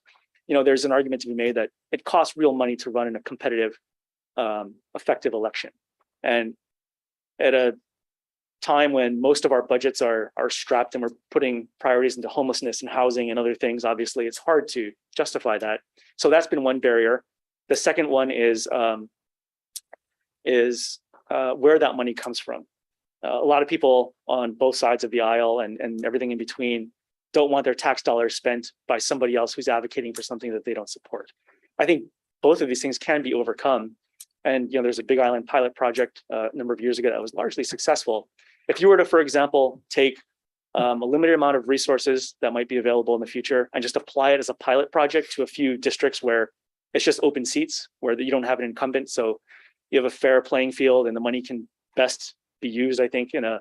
there's an argument to be made that it costs real money to run in a competitive, effective election. And at a time when most of our budgets are strapped and we're putting priorities into homelessness and housing and other things, obviously it's hard to justify that. So that's been one barrier. The second one is where that money comes from. A lot of people on both sides of the aisle and everything in between don't want their tax dollars spent by somebody else who's advocating for something that they don't support. I think both of these things can be overcome. And there's a Big Island pilot project a number of years ago that was largely successful. If you were to, for example, take a limited amount of resources that might be available in the future and just apply it as a pilot project to a few districts where it's just open seats, where you don't have an incumbent, so you have a fair playing field and the money can best be used, I think, in a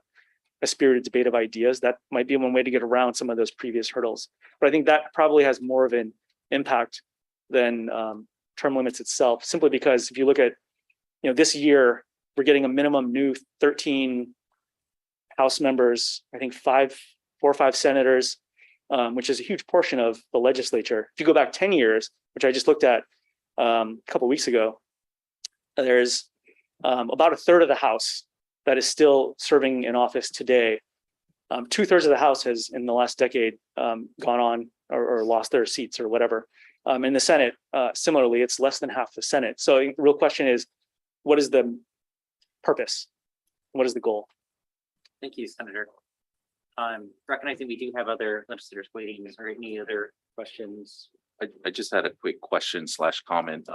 spirited debate of ideas. That might be one way to get around some of those previous hurdles. But I think that probably has more of an impact than term limits itself, simply because if you look at, this year, we're getting a minimum new 13 House members, I think 4 or 5 senators, which is a huge portion of the legislature. If you go back 10 years, which I just looked at a couple of weeks ago, there's about a third of the House that is still serving in office today. 2/3 of the House has, in the last decade, gone on or lost their seats or whatever. In the Senate, similarly, it's less than half the Senate. So the real question is, what is the purpose? What is the goal? Thank you, Senator. Recognizing we do have other legislators waiting, is there any other questions? I just had a quick question / comment.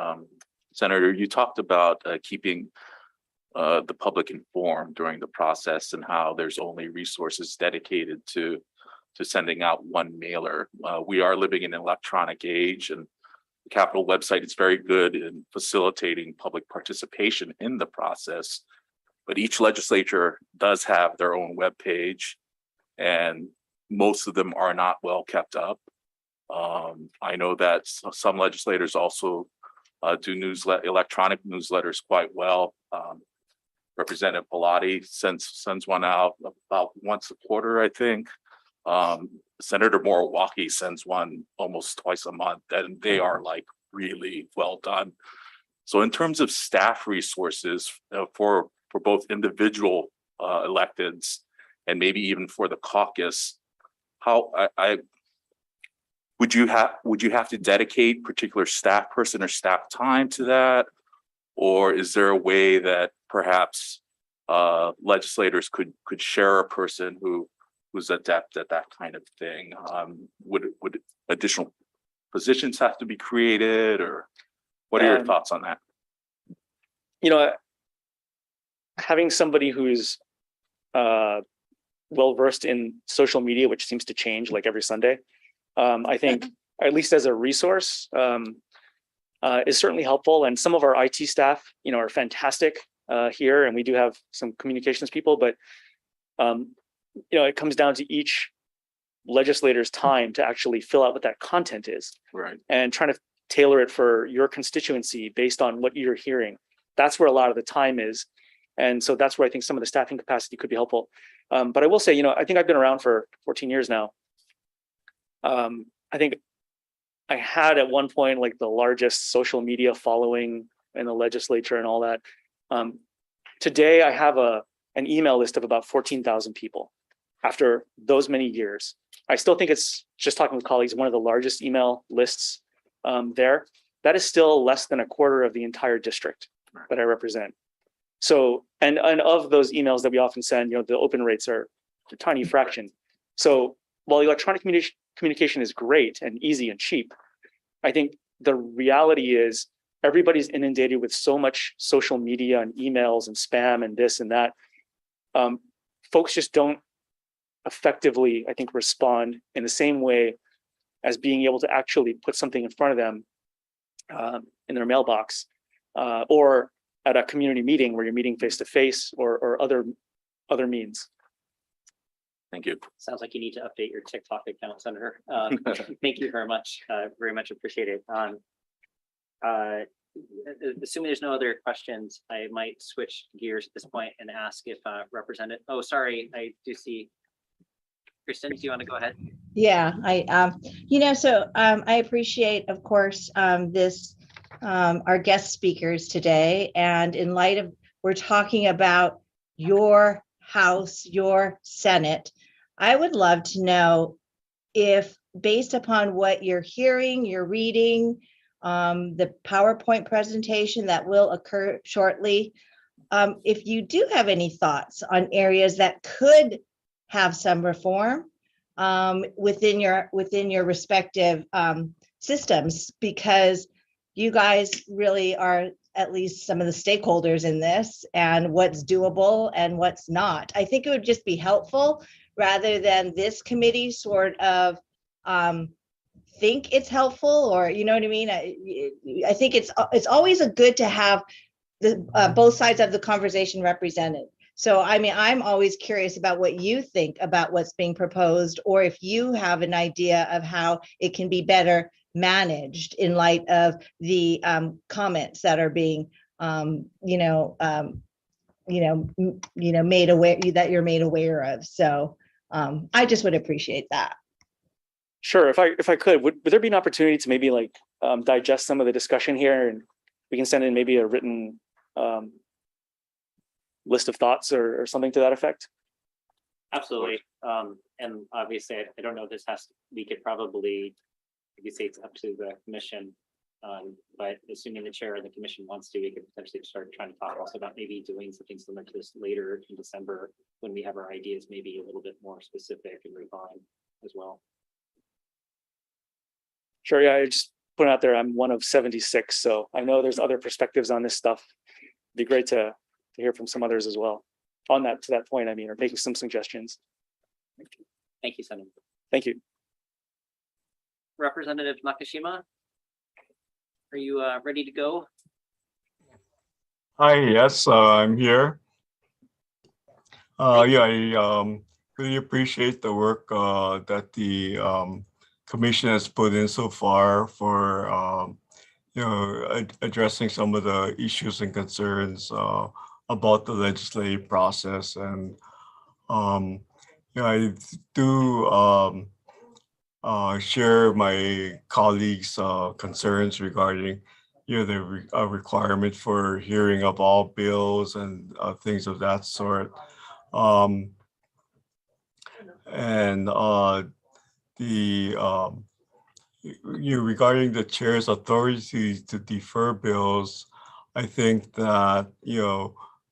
Senator, you talked about keeping the public informed during the process and how there's only resources dedicated to sending out one mailer. We are living in an electronic age, and the Capitol website is very good in facilitating public participation in the process. But each legislature does have their own webpage, and most of them are not well kept up. I know that some legislators also do electronic newsletters quite well. Representative Bellotti sends one out about once a quarter, I think. Senator Morawaki sends one almost twice a month, and they are like really well done. So in terms of staff resources for both individual electeds and maybe even for the caucus, how would you have to dedicate particular staff person or staff time to that? Or is there a way that perhaps legislators could share a person who's adept at that kind of thing? Would additional positions have to be created, or what are your thoughts on that? Having somebody who's well-versed in social media, which seems to change like every Sunday, I think, at least as a resource, is certainly helpful. And some of our IT staff, are fantastic here, and we do have some communications people, but it comes down to each legislator's time to actually fill out what that content is, right? And trying to tailor it for your constituency based on what you're hearing. That's where a lot of the time is. And so that's where I think some of the staffing capacity could be helpful. But I will say, I think I've been around for 14 years now. I think I had at one point like the largest social media following in the legislature and all that. Today I have an email list of about 14,000 people. After those many years, I still think it's, just talking with colleagues, one of the largest email lists there. That is still less than a quarter of the entire district that I represent. So, and of those emails that we often send, the open rates are a tiny fraction. So while electronic communication is great and easy and cheap, I think the reality is everybody's inundated with so much social media and emails and spam and this and that. Folks just don't effectively, I think, respond in the same way as being able to actually put something in front of them in their mailbox or at a community meeting where you're meeting face to face or other means. Thank you. Sounds like you need to update your TikTok account, Senator. Thank you very much. Very much appreciated. assuming there's no other questions, I might switch gears at this point and ask if Representative, oh, sorry, I do see. Kristen, do you want to go ahead? Yeah, I appreciate, of course, our guest speakers today. And in light of, we're talking about your House, your Senate, I would love to know if, based upon what you're hearing, you're reading, the PowerPoint presentation that will occur shortly, if you do have any thoughts on areas that could have some reform within your respective systems, because you guys really are at least some of the stakeholders in this, and what's doable and what's not. I think it would just be helpful, rather than this committee sort of think it's helpful, or you know what I mean. I think it's always good to have the both sides of the conversation represented. So I mean, I'm always curious about what you think about what's being proposed, or if you have an idea of how it can be better managed in light of the comments that are being made aware, that you're made aware of. So I just would appreciate that. Sure, if I could, would there be an opportunity to maybe like digest some of the discussion here, and we can send in maybe a written list of thoughts or something to that effect? Absolutely. And obviously, I don't know if we could probably, you could say it's up to the commission, but assuming the chair of the commission wants to, we could potentially start trying to talk also about maybe doing something similar to this later in December, when we have our ideas maybe a little bit more specific and refined as well. Sure, yeah, I just put out there, I'm one of 76, so I know there's other perspectives on this stuff. It'd be great to hear from some others as well on that, to that point, I mean, or making some suggestions. Thank you, Senator. Thank you. Representative Nakashima, are you ready to go? Hi, yes, I'm here. Yeah, I really appreciate the work that the commission has put in so far for addressing some of the issues and concerns about the legislative process. And I do share my colleagues' concerns regarding the requirement for hearing of all bills and things of that sort. Regarding the chair's authority to defer bills, I think that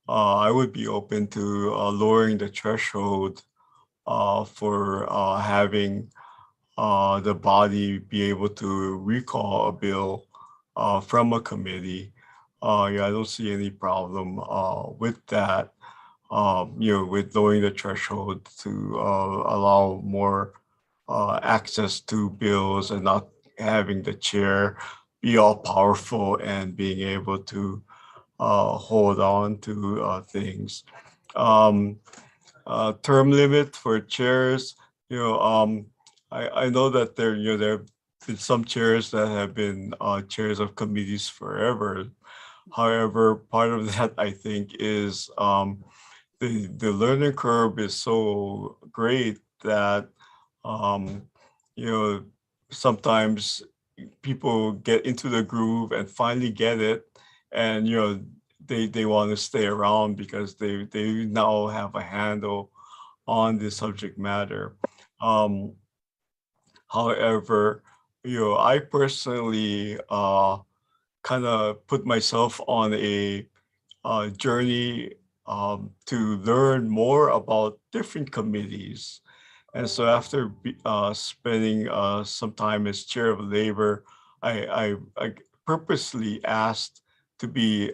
I would be open to lowering the threshold for having the body be able to recall a bill from a committee. I don't see any problem with that. With lowering the threshold to allow more access to bills, and not having the chair be all powerful and being able to hold on to things. Term limit for chairs, I know that there have been some chairs that have been chairs of committees forever. However, part of that, I think, is the learning curve is so great that sometimes people get into the groove and finally get it, and they want to stay around because they now have a handle on the subject matter. However, I personally kind of put myself on a journey to learn more about different committees. And so after spending some time as chair of labor, I purposely asked to be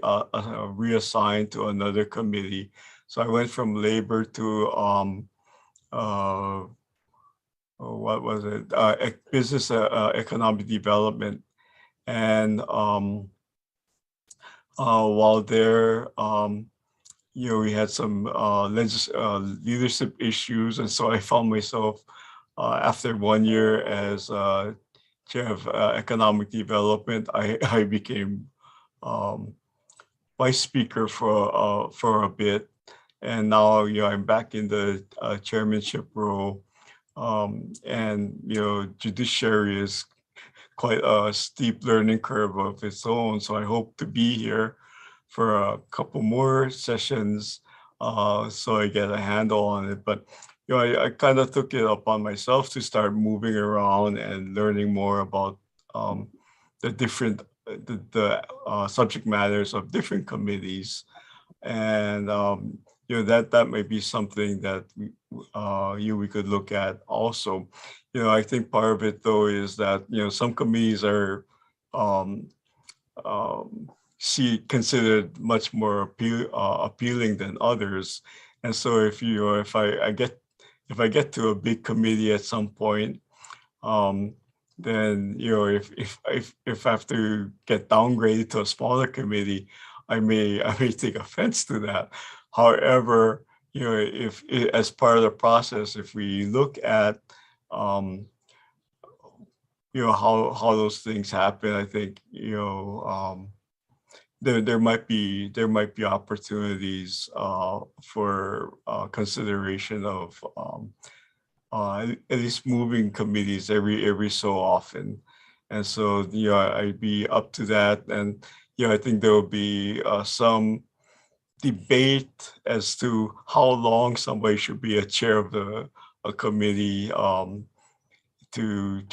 reassigned to another committee. So I went from labor to what was it? Business economic development. And while there, we had some leadership issues. And so I found myself after 1 year as chair of economic development, I became vice speaker for a bit. And now, I'm back in the chairmanship role. And, judiciary is quite a steep learning curve of its own. So I hope to be here for a couple more sessions so I get a handle on it. But I kind of took it upon myself to start moving around and learning more about the different subject matters of different committees. And that may be something that we could look at also. I think part of it though is that some committees are considered much more appealing than others. And so if I get to a big committee at some point, then if I have to get downgraded to a smaller committee, I may take offense to that. However, if as part of the process, if we look at how those things happen, I think there might be opportunities for consideration of at least moving committees every so often. And so I'd be up to that. And I think there will be some debate as to how long somebody should be a chair of a committee to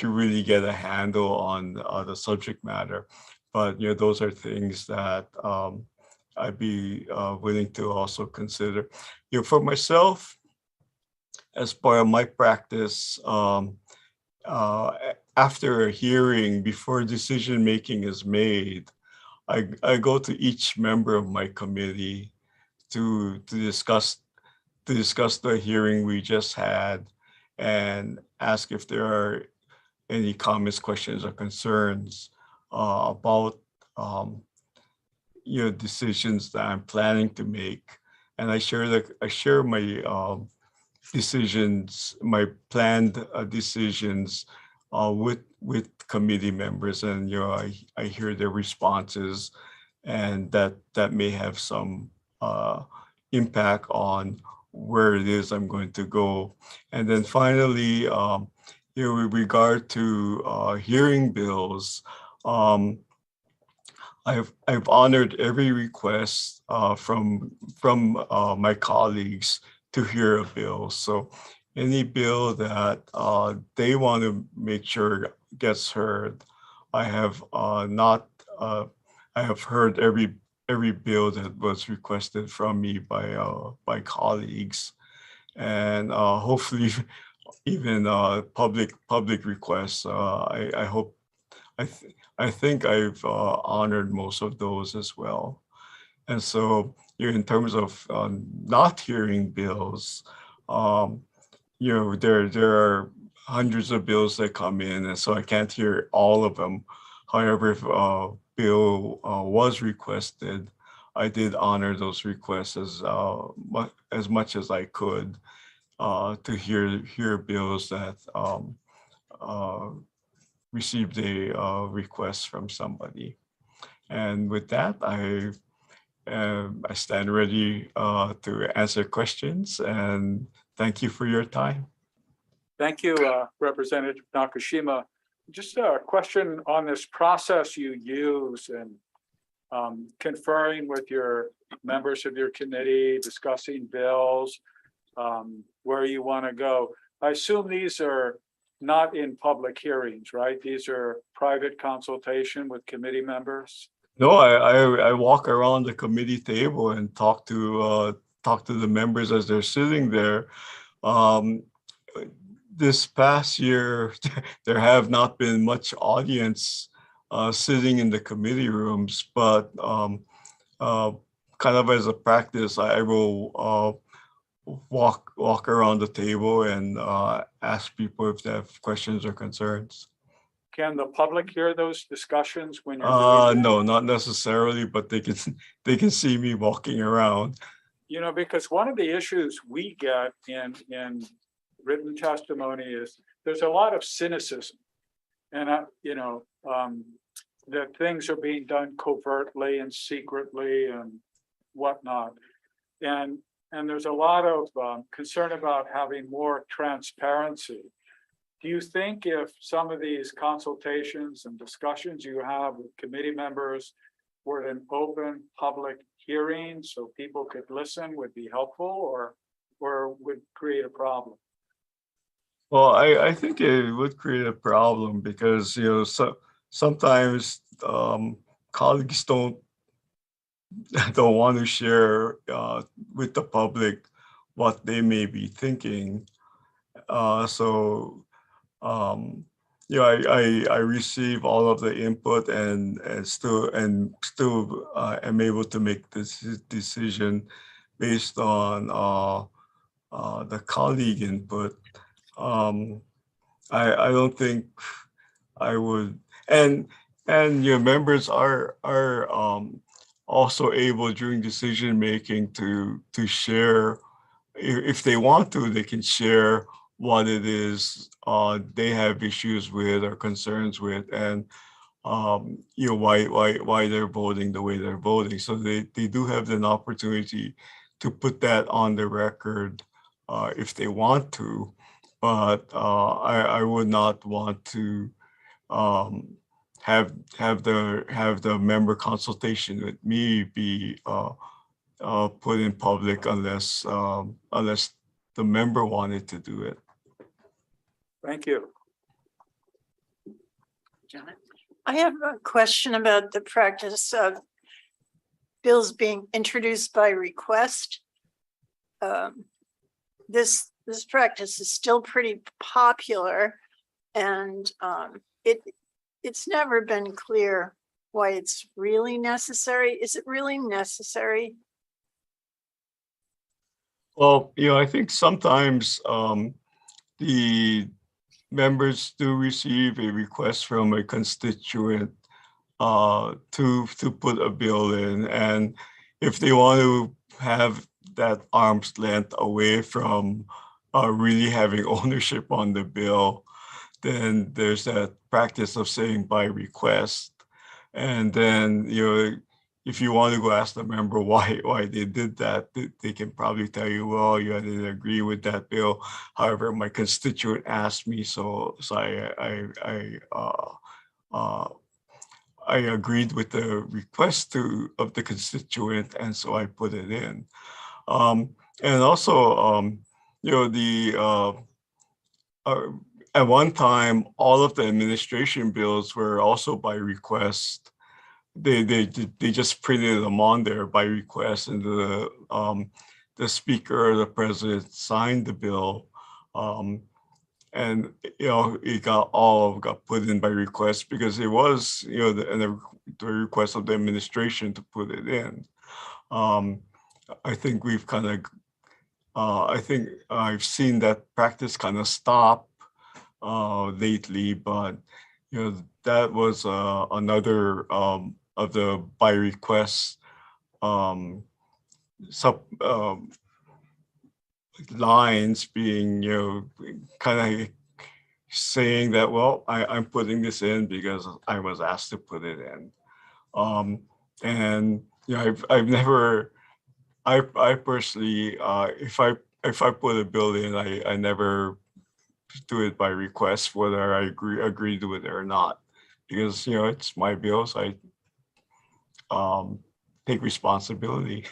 really get a handle on the subject matter. But those are things that I'd be willing to also consider. For myself, as part of my practice, after a hearing, before decision making is made, I go to each member of my committee to discuss the hearing we just had and ask if there are any comments, questions, or concerns about decisions that I'm planning to make. And I share my decisions, my planned decisions with committee members, and I hear their responses, and that may have some impact on where it is I'm going to go. And then finally, with regard to hearing bills, I've honored every request from my colleagues to hear a bill. So any bill that they want to make sure gets heard, I have I have heard every bill that was requested from me by colleagues, and hopefully even public requests. I hope I think I've honored most of those as well. And so in terms of not hearing bills, there are hundreds of bills that come in, and so I can't hear all of them. However, if a bill was requested, I did honor those requests as much as I could to hear bills that received a request from somebody. And with that, I stand ready to answer questions, and thank you for your time. Thank you, Representative Nakashima. Just a question on this process you use and conferring with your members of your committee, discussing bills, where you want to go. I assume these are not in public hearings, right? These are private consultation with committee members. No, I walk around the committee table and talk to the members as they're sitting there. This past year, there have not been much audience sitting in the committee rooms, but kind of as a practice, I will walk around the table and ask people if they have questions or concerns. Can the public hear those discussions when you're doing that? No, not necessarily, but they can see me walking around. Because one of the issues we get in written testimony is there's a lot of cynicism. And that things are being done covertly and secretly and whatnot. And there's a lot of concern about having more transparency. Do you think if some of these consultations and discussions you have with committee members were an open public hearing so people could listen would be helpful, or would create a problem? Well, I think it would create a problem because, sometimes colleagues don't want to share with the public what they may be thinking. So I receive all of the input and still am able to make this decision based on the colleague input. I don't think I would, and your members are also able during decision making to share, if they want to, they can share what it is they have issues with or concerns with, and why they're voting the way they're voting. So they do have an opportunity to put that on the record if they want to, but I would not want to have the member consultation with me be put in public unless the member wanted to do it. Thank you. Janet? I have a question about the practice of bills being introduced by request. This practice is still pretty popular, and it's never been clear why it's really necessary. Is it really necessary? Well, I think sometimes the members do receive a request from a constituent to put a bill in, and if they want to have that arm's length away from really having ownership on the bill, then there's that practice of saying by request. And then, if you want to go ask the member why they did that, they can probably tell you, well, I didn't agree with that bill. However, my constituent asked me, so I agreed with the request of the constituent, and so I put it in. And also, at one time, all of the administration bills were also by request. They just printed them on there by request, and the speaker or the president signed the bill, and it got put in by request because it was the request of the administration to put it in. I think we've kind of I think I've seen that practice kind of stop lately, but that was another of the by request lines being kind of saying that, well, I'm putting this in because I was asked to put it in, and I've never, I personally, if I put a bill in, I never do it by request, whether I agree to it or not, because it's my bill, so I take responsibility.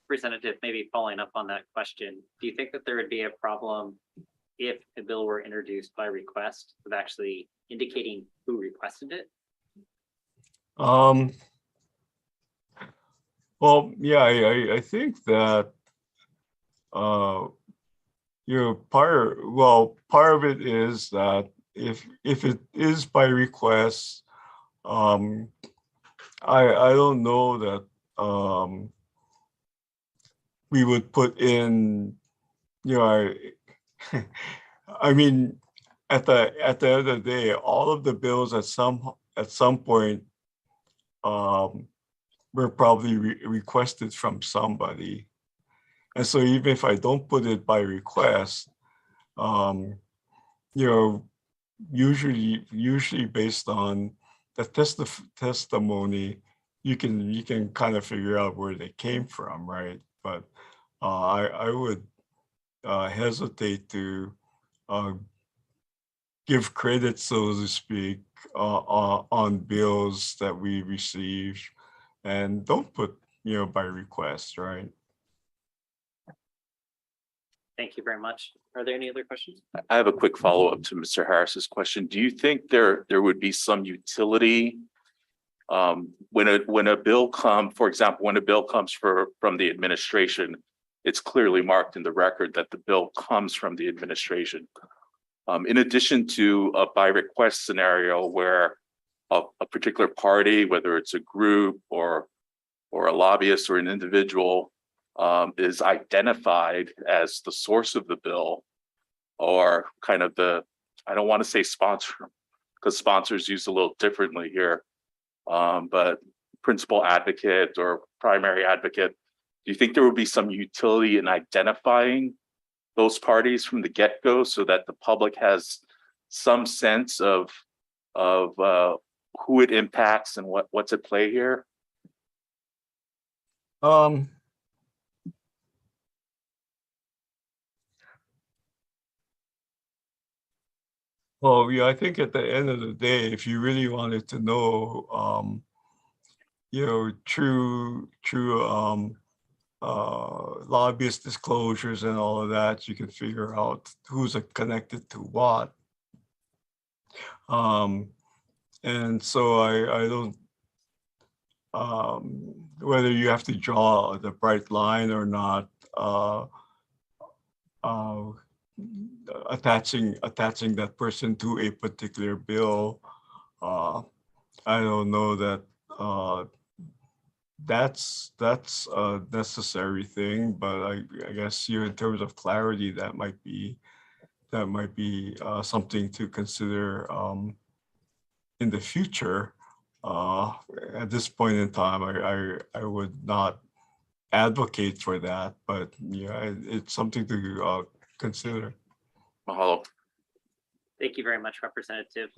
Representative, maybe following up on that question, do you think that there would be a problem if a bill were introduced by request of actually indicating who requested it? Well, yeah, I think that part of it is that if it is by request, I don't know that we would put in, I mean, at the end of the day, all of the bills at some point were probably requested from somebody. And so even if I don't put it by request, usually based on the testimony, you can kind of figure out where they came from, right? But I would hesitate to give credit, so to speak, on bills that we receive, and don't put, by request, right? Thank you very much. Are there any other questions? I have a quick follow-up to Mr. Harris's question. Do you think there would be some utility when a bill for example, when a bill comes from the administration, it's clearly marked in the record that the bill comes from the administration. In addition to a by request scenario where a particular party, whether it's a group or a lobbyist or an individual, is identified as the source of the bill, or kind of I don't want to say sponsor, because sponsors used a little differently here, but principal advocate or primary advocate. Do you think there would be some utility in identifying those parties from the get-go so that the public has some sense of who it impacts and what's at play here? Well, yeah, I think at the end of the day, if you really wanted to know, true lobbyist disclosures and all of that, you can figure out who's connected to what. And so I don't, whether you have to draw the bright line or not, attaching that person to a particular bill, I don't know that that's a necessary thing, but I guess in terms of clarity, that might be something to consider in the future. At this point in time, I would not advocate for that, but yeah, it's something to consider. Mahalo. Thank you very much, Representative.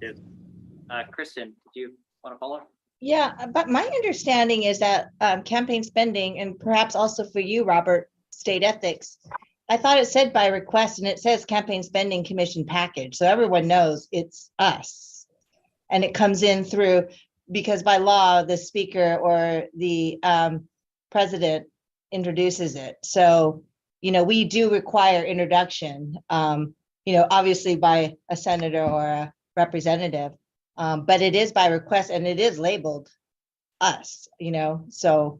Kristen, do you want to follow? Yeah, but my understanding is that campaign spending, and perhaps also for you, Robert, state ethics, I thought it said by request, and it says campaign spending commission package. So everyone knows it's us. And it comes in through, because by law, the speaker or the president introduces it. So, we do require introduction, obviously by a senator or a representative. But it is by request and it is labeled us, so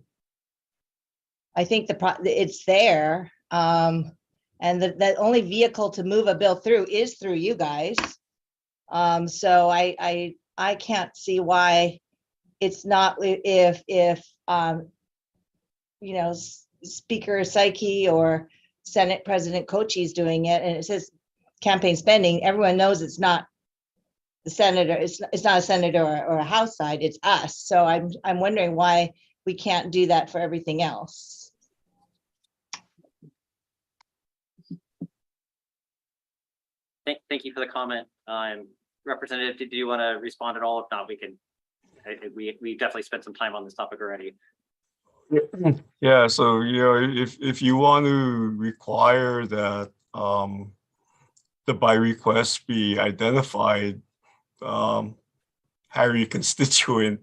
I think it's there. And the only vehicle to move a bill through is through you guys. So I can't see why it's not, if Speaker Psyche or Senate President Kochi's doing it and it says campaign spending, everyone knows it's not the senator, it's not a senator or a House side, it's us. So I'm wondering why we can't do that for everything else. Thank you for the comment. Representative, did you want to respond at all? If not, we can. We definitely spent some time on this topic already. Yeah, so if you want to require that the by request be identified, how your constituent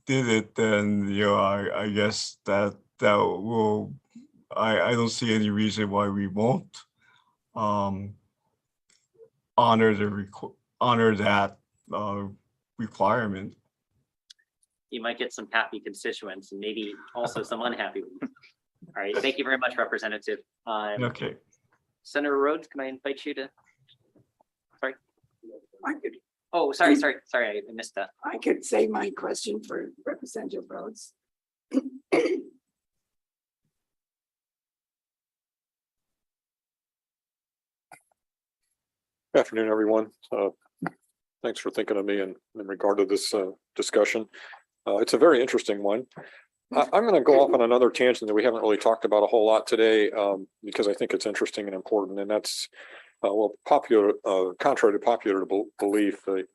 did it, then I guess that will, I don't see any reason why we won't honor that requirement. You might get some happy constituents and maybe also some unhappy ones. All right, thank you very much, Representative. Okay. Senator Rhodes, can I invite you to? Sorry. I could. Oh, sorry, I missed that. I could say my question for Representative Rhodes. Good afternoon, everyone. Thanks for thinking of me in regard to this discussion. It's a very interesting one. I'm going to go off on another tangent that we haven't really talked about a whole lot today, because I think it's interesting and important, and that's Well, contrary to popular belief, the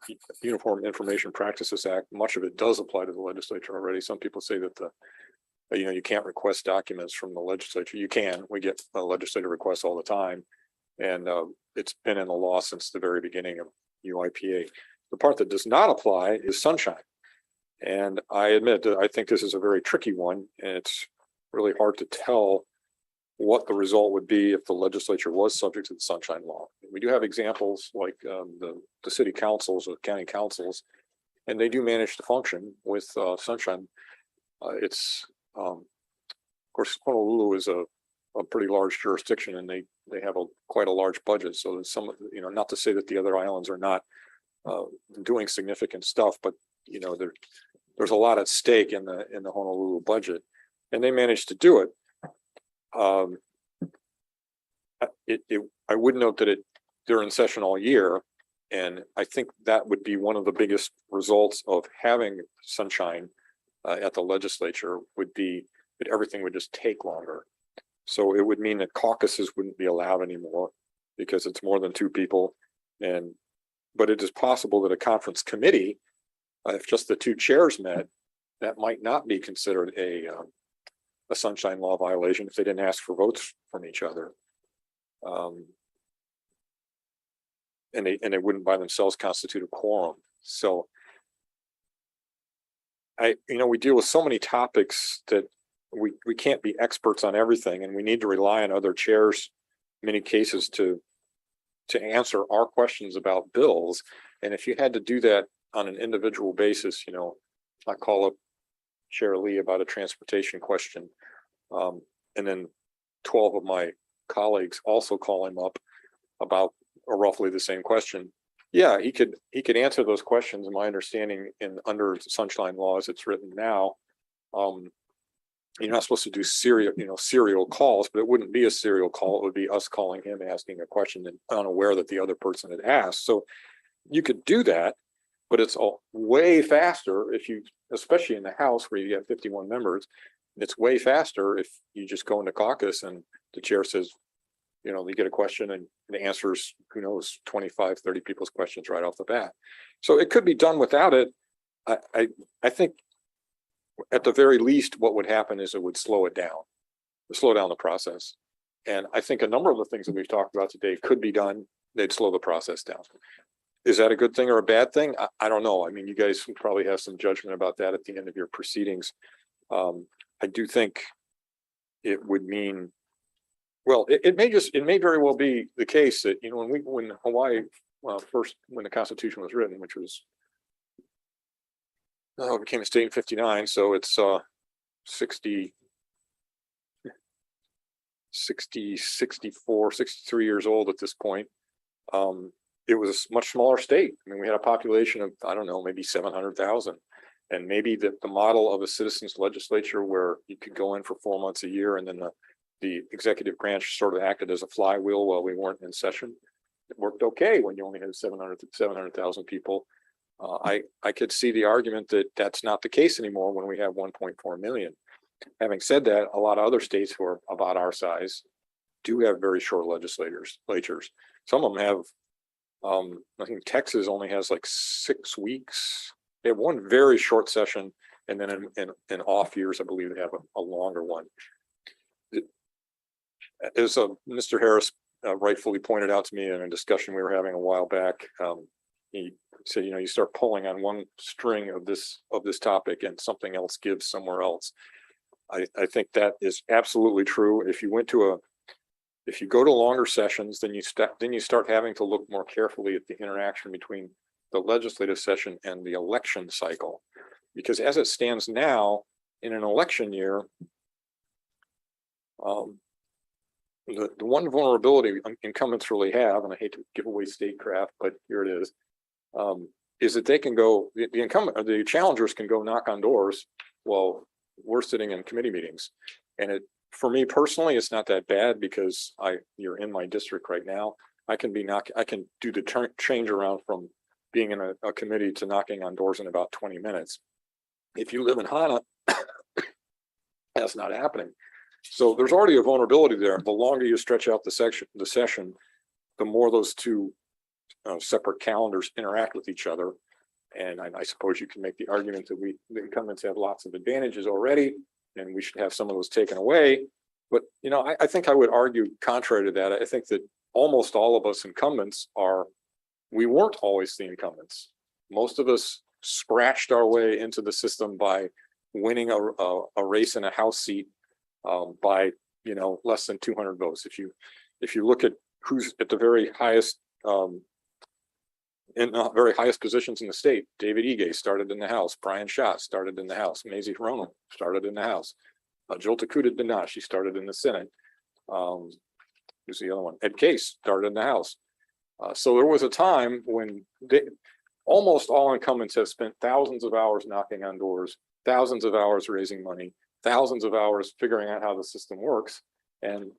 Uniform Information Practices Act, much of it does apply to the legislature already. Some people say that you can't request documents from the legislature. You can. We get legislative requests all the time, and it's been in the law since the very beginning of UIPA. The part that does not apply is sunshine, and I admit that I think this is a very tricky one, and it's really hard to tell what the result would be if the legislature was subject to the sunshine law. We do have examples like the city councils or county councils, and they do manage to function with sunshine. Of course, Honolulu is a pretty large jurisdiction, and they have quite a large budget. So there's some, not to say that the other islands are not doing significant stuff, but there's a lot at stake in the Honolulu budget, and they managed to do it. I would note that they're in session all year, and I think that would be one of the biggest results of having sunshine at the legislature would be that everything would just take longer. So it would mean that caucuses wouldn't be allowed anymore because it's more than two people. But it is possible that a conference committee, if just the two chairs met, that might not be considered a sunshine law violation if they didn't ask for votes from each other. And they wouldn't by themselves constitute a quorum. So we deal with so many topics that we can't be experts on everything, and we need to rely on other chairs in many cases to answer our questions about bills. And if you had to do that on an individual basis, I call up Chair Lee about a transportation question, and then 12 of my colleagues also call him up about roughly the same question. Yeah, he could answer those questions. My understanding under the sunshine law as it's written now, you're not supposed to do serial calls, but it wouldn't be a serial call. It would be us calling him, asking a question, and unaware that the other person had asked. So you could do that, but it's way faster especially in the House where you have 51 members. It's way faster if you just go into caucus and the chair says, you get a question and it answers, 25, 30 people's questions right off the bat. So it could be done without it. I think at the very least, what would happen is it would slow down the process. And I think a number of the things that we've talked about today could be done. They'd slow the process down. Is that a good thing or a bad thing? I don't know. I mean, you guys would probably have some judgment about that at the end of your proceedings. I do think it would mean, well, it may very well be the case that, when Hawaii, when the Constitution was written, which was, it became a state in 59. So it's 64, 63 years old at this point. It was a much smaller state. I mean, we had a population of, I don't know, maybe 700,000. And maybe the model of a citizens legislature where you could go in for 4 months a year and then the executive branch sort of acted as a flywheel while we weren't in session. It worked okay when you only had 700,000 people. I could see the argument that that's not the case anymore when we have 1.4 million. Having said that, a lot of other states who are about our size do have very short legislatures. Some of them have, I think Texas only has like 6 weeks. They have one very short session, and then in off years, I believe they have a longer one. As Mr. Harris rightfully pointed out to me in a discussion we were having a while back, he said, you start pulling on one string of this topic and something else gives somewhere else. I think that is absolutely true. If you go to longer sessions, then you start having to look more carefully at the interaction between the legislative session and the election cycle, because as it stands now in an election year, the one vulnerability incumbents really have, and I hate to give away statecraft, but here it is that they can go, the challengers can go knock on doors while we're sitting in committee meetings. And for me personally, it's not that bad because you're in my district right now. I can do the change around from being in a committee to knocking on doors in about 20 minutes. If you live in Hana, that's not happening. So there's already a vulnerability there. The longer you stretch out the session, the more those two separate calendars interact with each other. And I suppose you can make the argument that the incumbents have lots of advantages already, and we should have some of those taken away. But, you know, I think I would argue contrary to that. I think that almost all of us incumbents we weren't always the incumbents. Most of us scratched our way into the system by winning a race in a House seat by, you know, less than 200 votes. If you look at who's at the very highest in the very highest positions in the state, David Ige started in the House, Brian Schott started in the House, Mazie Hirono started in the House, Jill Takuda Dinesh, she started in the Senate. Who's the other one? Ed Case started in the House. So there was a time when almost all incumbents have spent thousands of hours knocking on doors, thousands of hours raising money, thousands of hours figuring out how the system works. And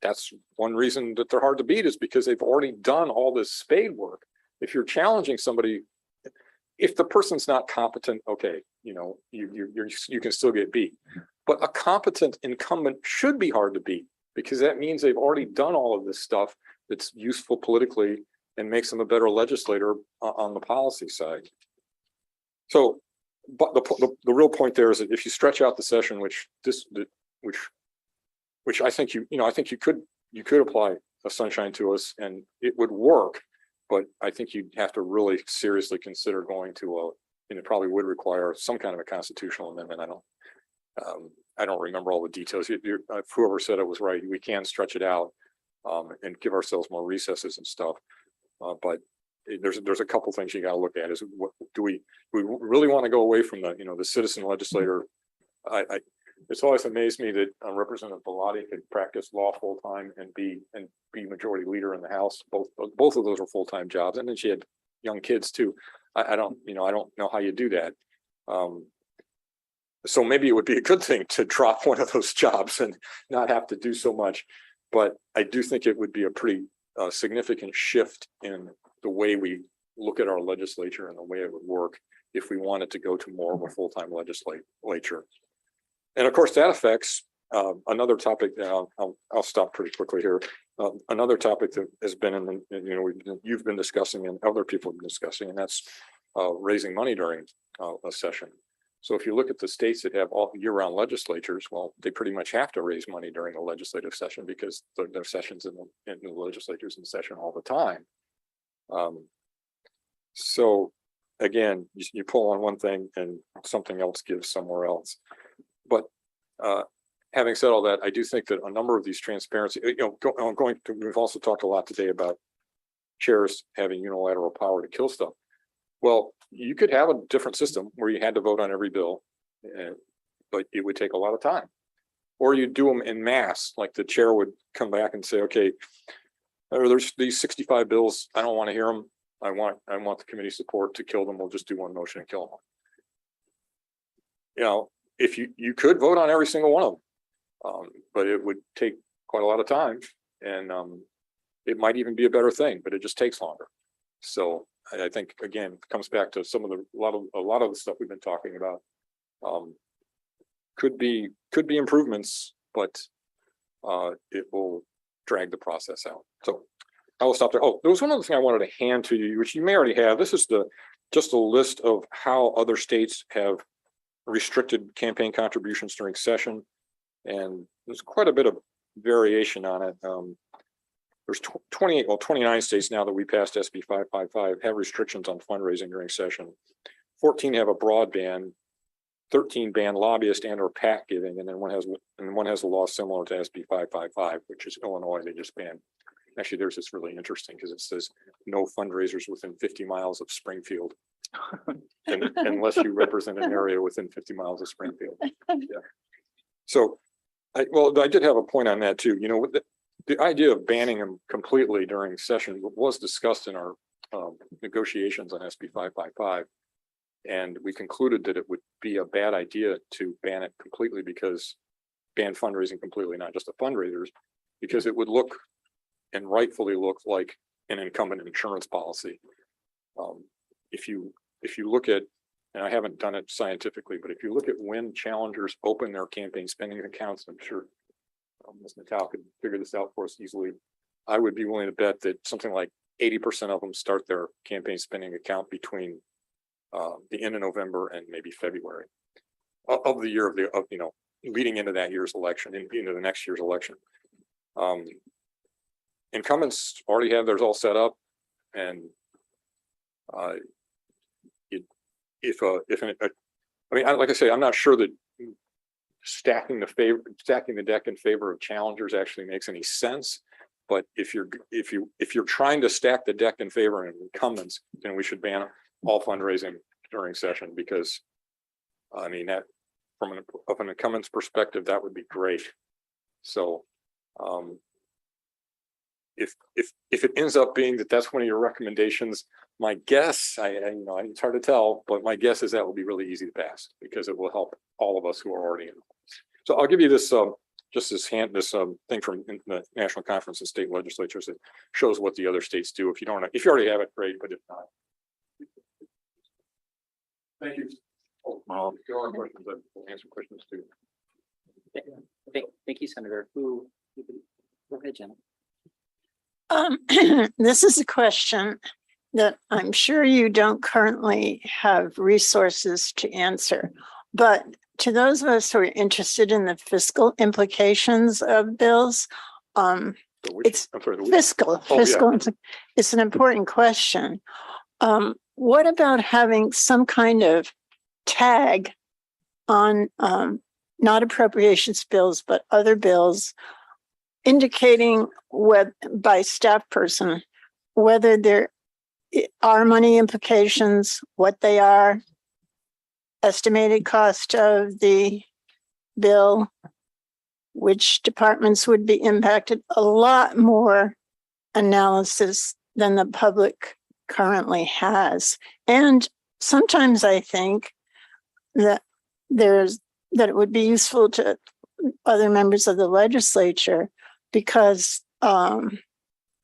that's one reason that they're hard to beat, is because they've already done all this spade work. If you're challenging somebody, if the person's not competent, okay, you know, you can still get beat. But a competent incumbent should be hard to beat, because that means they've already done all of this stuff that's useful politically and makes them a better legislator on the policy side. So, but the real point there is that if you stretch out the session, which I think I think you could apply a sunshine to us and it would work. But I think you'd have to really seriously consider going to and it probably would require some kind of a constitutional amendment. I don't remember all the details. Whoever said it was right. We can stretch it out and give ourselves more recesses and stuff. But there's a couple things you got to look at. Is what do we really want to go away from the citizen legislator? It's always amazed me that Representative Bellotti could practice law full time and be majority leader in the House. Both of those are full time jobs, and then she had young kids too. I don't know how you do that. So maybe it would be a good thing to drop one of those jobs and not have to do so much. But I do think it would be a pretty significant shift in the way we look at our legislature and the way it would work if we wanted to go to more of a full time legislature. And of course, that affects another topic. I'll stop pretty quickly here. Another topic that has been you've been discussing and other people have been discussing, and that's raising money during a session. So if you look at the states that have all year-round legislatures, well, they pretty much have to raise money during a legislative session because their sessions in the legislatures in session all the time. So again, you pull on one thing and something else gives somewhere else. But having said all that, I do think that a number of these transparency, we've also talked a lot today about chairs having unilateral power to kill stuff. Well, you could have a different system where you had to vote on every bill, but it would take a lot of time. Or you do them in mass, like the chair would come back and say, okay, there's these 65 bills. I don't want to hear them. I want the committee support to kill them. We'll just do one motion and kill them. If you could vote on every single one of them, but it would take quite a lot of time, and it might even be a better thing, but it just takes longer. So I think again, it comes back to a lot of the stuff we've been talking about. Could be improvements, but it will drag the process out. So I will stop there. Oh, there was one other thing I wanted to hand to you, which you may already have. This is just a list of how other states have restricted campaign contributions during session, and there's quite a bit of variation on it. There's 29 states now that we passed SB 555 have restrictions on fundraising during session. 14 have a broad ban, 13 ban lobbyist and or PAC giving, and then one has a law similar to SB 555, which is Illinois. They just banned. Actually, there's this really interesting because it says no fundraisers within 50 miles of Springfield, unless you represent an area within 50 miles of Springfield. Yeah. So, I did have a point on that too. The idea of banning them completely during session was discussed in our negotiations on SB 555, and we concluded that it would be a bad idea to ban it completely, ban fundraising completely, not just the fundraisers, because it would look and rightfully look like an incumbent insurance policy. If you look at, and I haven't done it scientifically, but if you look at when challengers open their campaign spending accounts, I'm sure Ms. Natal could figure this out for us easily. I would be willing to bet that something like 80% of them start their campaign spending account between the end of November and maybe February of the year of leading into that year's election and into the next year's election. Incumbents already have theirs all set up, and like I say, I'm not sure that stacking the deck in favor of challengers actually makes any sense. But if you're trying to stack the deck in favor of incumbents, then we should ban all fundraising during session, because I mean that from an incumbent's perspective, that would be great. So if it ends up being that that's one of your recommendations, my guess, it's hard to tell, but my guess is that will be really easy to pass, because it will help all of us who are already in. So I'll give you this this thing from the National Conference of State Legislatures that shows what the other states do. If you already have it, great, but if not. Thank you. Well, if there are questions, I'll answer questions too. Thank you, Senator. Go ahead, Jenna. This is a question that I'm sure you don't currently have resources to answer, but to those of us who are interested in the fiscal implications of bills, it's fiscal. It's an important question. What about having some kind of tag on not appropriations bills, but other bills, indicating by staff person whether there are money implications, what they are, estimated cost of the bill, which departments would be impacted, a lot more analysis than the public currently has. And sometimes I think that it would be useful to other members of the legislature, because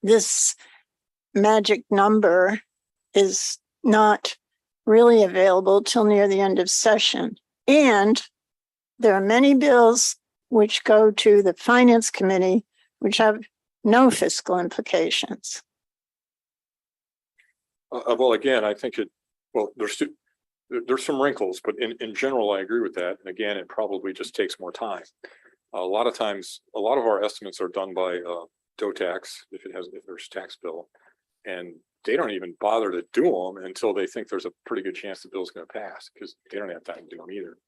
this magic number is not really available till near the end of session. And there are many bills which go to the Finance Committee, which have no fiscal implications. Well, again, I think there's some wrinkles, but in general, I agree with that. And again, it probably just takes more time. A lot of times, a lot of our estimates are done by DOTAX, if there's tax bill, and they don't even bother to do them until they think there's a pretty good chance the bill's going to pass, because they don't have time to do them either.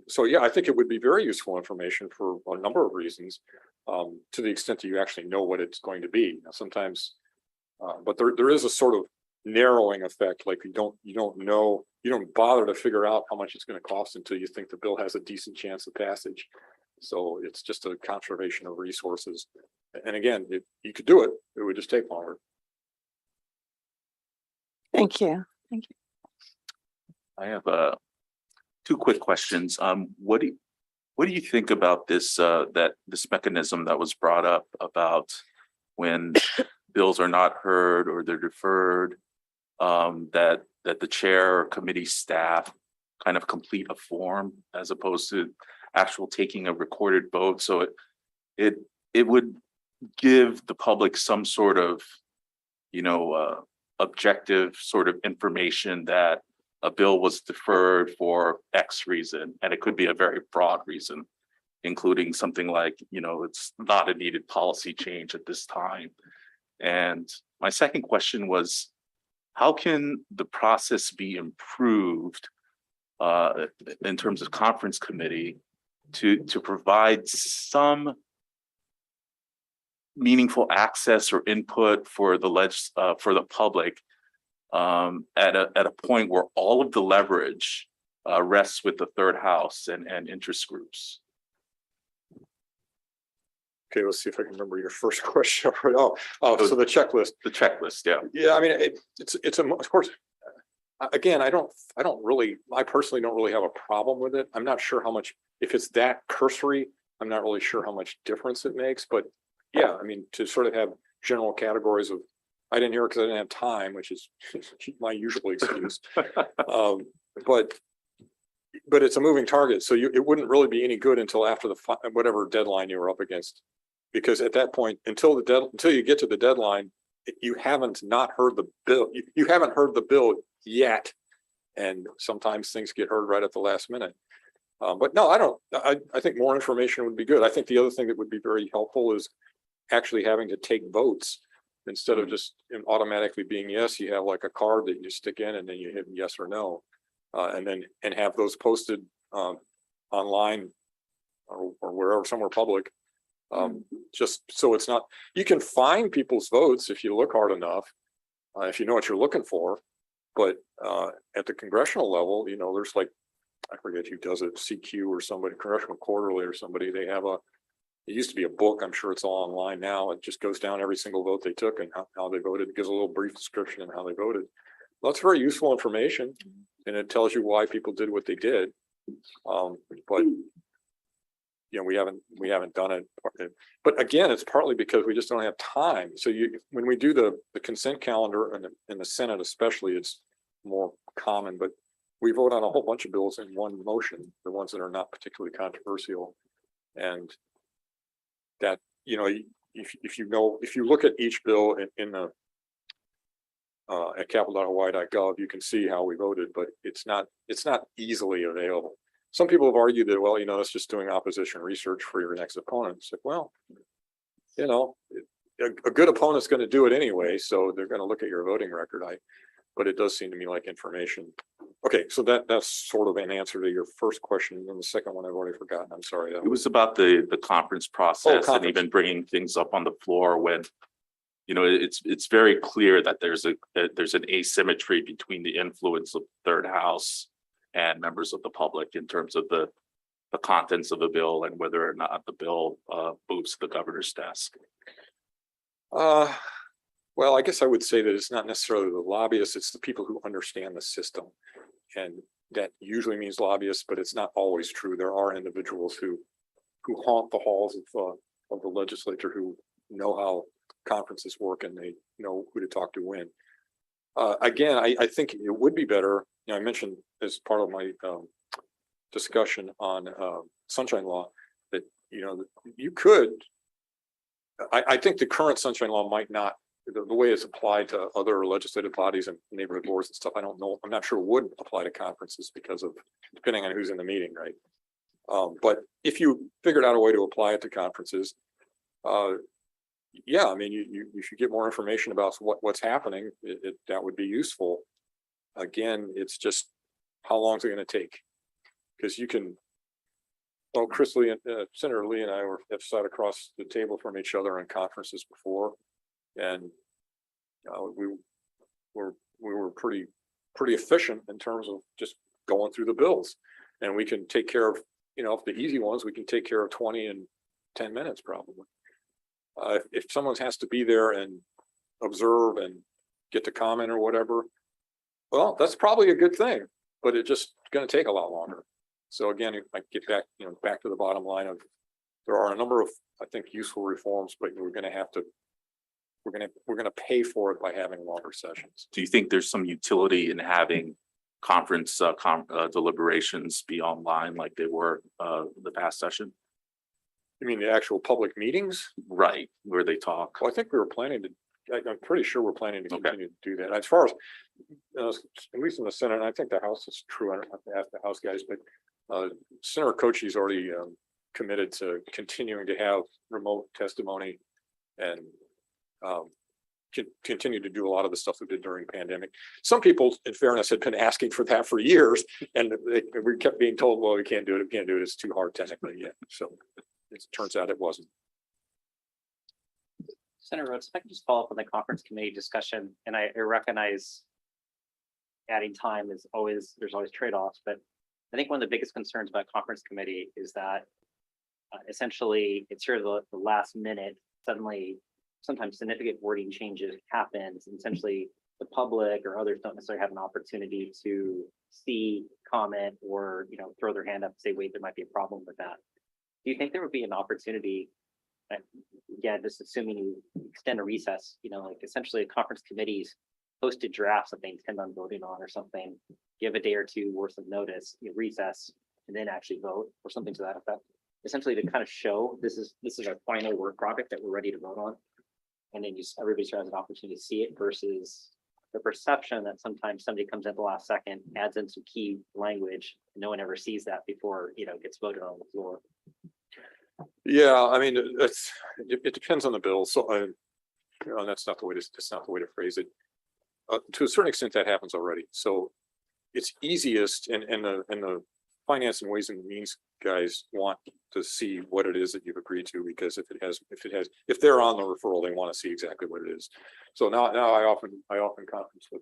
So yeah, I think it would be very useful information for a number of reasons, to the extent that you actually know what it's going to be. Now, sometimes, but there is a sort of narrowing effect. Like you don't bother to figure out how much it's going to cost until you think the bill has a decent chance of passage. So it's just a conservation of resources. And again, if you could do it, it would just take longer. Thank you. I have two quick questions. What do you think about this this mechanism that was brought up about when bills are not heard or they're deferred, that the chair or committee staff kind of complete a form as opposed to actual taking a recorded vote? So it would give the public some sort of objective sort of information that a bill was deferred for X reason, and it could be a very broad reason, including something like, it's not a needed policy change at this time. And my second question was, how can the process be improved in terms of conference committee to provide some meaningful access or input for the public at a point where all of the leverage rests with the third house and interest groups? Okay, let's see if I can remember your first question. So the checklist. The checklist, yeah. Yeah, I mean, it's of course. Again, I personally don't really have a problem with it. I'm not sure how much, if it's that cursory, I'm not really sure how much difference it makes. But yeah, I mean, to sort of have general categories of, I didn't hear it because I didn't have time, which is my usual excuse. But it's a moving target, so it wouldn't really be any good until after whatever deadline you were up against Because at that point, until you get to the deadline, you haven't not heard the bill. You haven't heard the bill yet. And sometimes things get heard right at the last minute. But no, I think more information would be good. I think the other thing that would be very helpful is actually having to take votes instead of just automatically being yes. You have like a card that you stick in and then you hit yes or no. And have those posted online or wherever, somewhere public. Just so it's not, you can find people's votes if you look hard enough, if you know what you're looking for. But at the congressional level, you know, there's like, I forget who does it, CQ or somebody, Congressional Quarterly or somebody, they have it used to be a book. I'm sure it's all online now. It just goes down every single vote they took and how they voted. It gives a little brief description of how they voted. Well, that's very useful information, and it tells you why people did what they did. But you know, we haven't done it. But again, it's partly because we just don't have time. So when we do the consent calendar and in the Senate especially, it's more common, but we vote on a whole bunch of bills in one motion, the ones that are not particularly controversial. And that, you know, if you look at each bill in the at capital.hawaii.gov, you can see how we voted, but it's not easily available. Some people have argued that, well, you know, it's just doing opposition research for your next opponent. It's like, well, you know, a good opponent's going to do it anyway, so they're going to look at your voting record. But it does seem to me like information. Okay, so that's sort of an answer to your first question, and then the second one I've already forgotten. I'm sorry. It was about the conference process and even bringing things up on the floor when, you know, it's very clear that there's an asymmetry between the influence of third house and members of the public in terms of the contents of the bill and whether or not the bill moves to the governor's desk. Well, I guess I would say that it's not necessarily the lobbyists, it's the people who understand the system. And that usually means lobbyists, but it's not always true. There are individuals who haunt the halls of the legislature who know how conferences work and they know who to talk to when. Again, I think it would be better, you know, I mentioned as part of my discussion on sunshine law that, you know, you could, I think the current sunshine law might not, the way it's applied to other legislative bodies and neighborhood boards and stuff, I don't know, I'm not sure would apply to conferences because of, depending on who's in the meeting, right? But if you figured out a way to apply it to conferences, yeah, I mean, you should get more information about what's happening. That would be useful. Again, it's just how long is it going to take? Because you can, well, Chris Lee and Senator Lee and I have sat across the table from each other in conferences before, and we were pretty efficient in terms of just going through the bills, and we can take care of, you know, if the easy ones, we can take care of 20 in 10 minutes probably. If someone has to be there and observe and get to comment or whatever, well, that's probably a good thing, but it's just going to take a lot longer. So again, I get back, you know, back to the bottom line of there are a number of, I think, useful reforms, but we're going to pay for it by having longer sessions. Do you think there's some utility in having conference deliberations be online like they were the past session? You mean the actual public meetings? Right, where they talk. Well, I think we were planning to, I'm pretty sure we're planning to continue to do that. As far as, at least in the Senate, and I think the House is true. I don't have to ask the House guys, but Senator Kochi's already committed to continuing to have remote testimony and continue to do a lot of the stuff we did during the pandemic. Some people, in fairness, had been asking for that for years, and we kept being told, well, we can't do it, it's too hard technically yet. So it turns out it wasn't. Senator Rhodes, if I can just follow up on the conference committee discussion, and I recognize adding time is always, there's always trade-offs, but I think one of the biggest concerns about conference committee is that essentially it's sort of the last minute, suddenly sometimes significant wording changes happens, and essentially the public or others don't necessarily have an opportunity to see, comment, or, you know, throw their hand up and say, wait, there might be a problem with that. Do you think there would be an opportunity, again, just assuming you extend a recess, you know, like essentially conference committees posted drafts that they intend on voting on or something, give a day or two worth of notice, you recess, and then actually vote or something to that effect? essentially to kind of show this is our final work product that we're ready to vote on. And then just everybody has an opportunity to see it versus the perception that sometimes somebody comes at the last second, adds in some key language, and no one ever sees that before, gets voted on the floor. Yeah, I mean, it depends on the bill. So, that's not the way to phrase it. To a certain extent, that happens already. So it's easiest, and the finance and ways and means guys want to see what it is that you've agreed to, because if they're on the referral, they want to see exactly what it is. So now I often conference with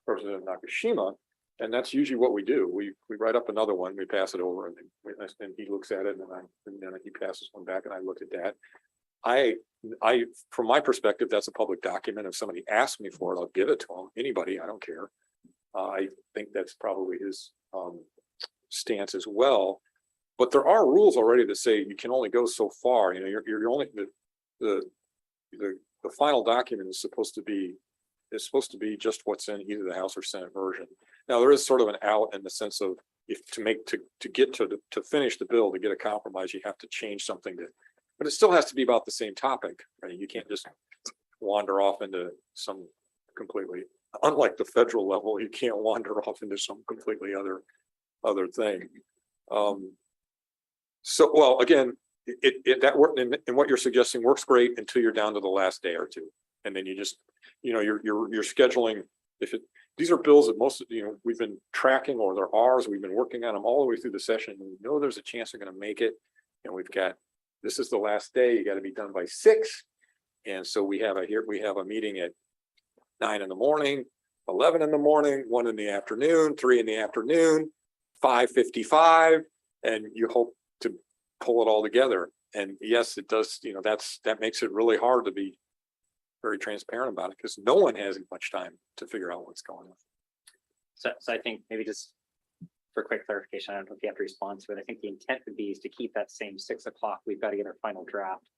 President Nakashima, and that's usually what we do. We write up another one, we pass it over, and he looks at it, and then he passes one back, and I look at that. I, from my perspective, that's a public document. If somebody asks me for it, I'll give it to them. Anybody, I don't care. I think that's probably his stance as well. But there are rules already that say you can only go so far. You're only the final document is supposed to be just what's in either the House or Senate version. Now there is sort of an out in the sense of to finish the bill, to get a compromise, you have to change something but it still has to be about the same topic, right? You can't just wander off into some completely, unlike the federal level, you can't wander off into some completely other thing. So, well, again, that work and what you're suggesting works great until you're down to the last day or two, and then you just, you're scheduling. These are bills that most of we've been tracking, or they're ours. We've been working on them all the way through the session. And we know there's a chance they're going to make it, and this is the last day. You got to be done by 6, and so we have a meeting at 9 in the morning, 11 in the morning, 1 in the afternoon, 3 in the afternoon, 5:55, and you hope to pull it all together. And yes, it does. That makes it really hard to be very transparent about it, because no one has much time to figure out what's going on. So I think maybe just for quick clarification, I don't know if you have to respond to it. I think the intent would be is to keep that same 6 o'clock. We've got to get our final draft,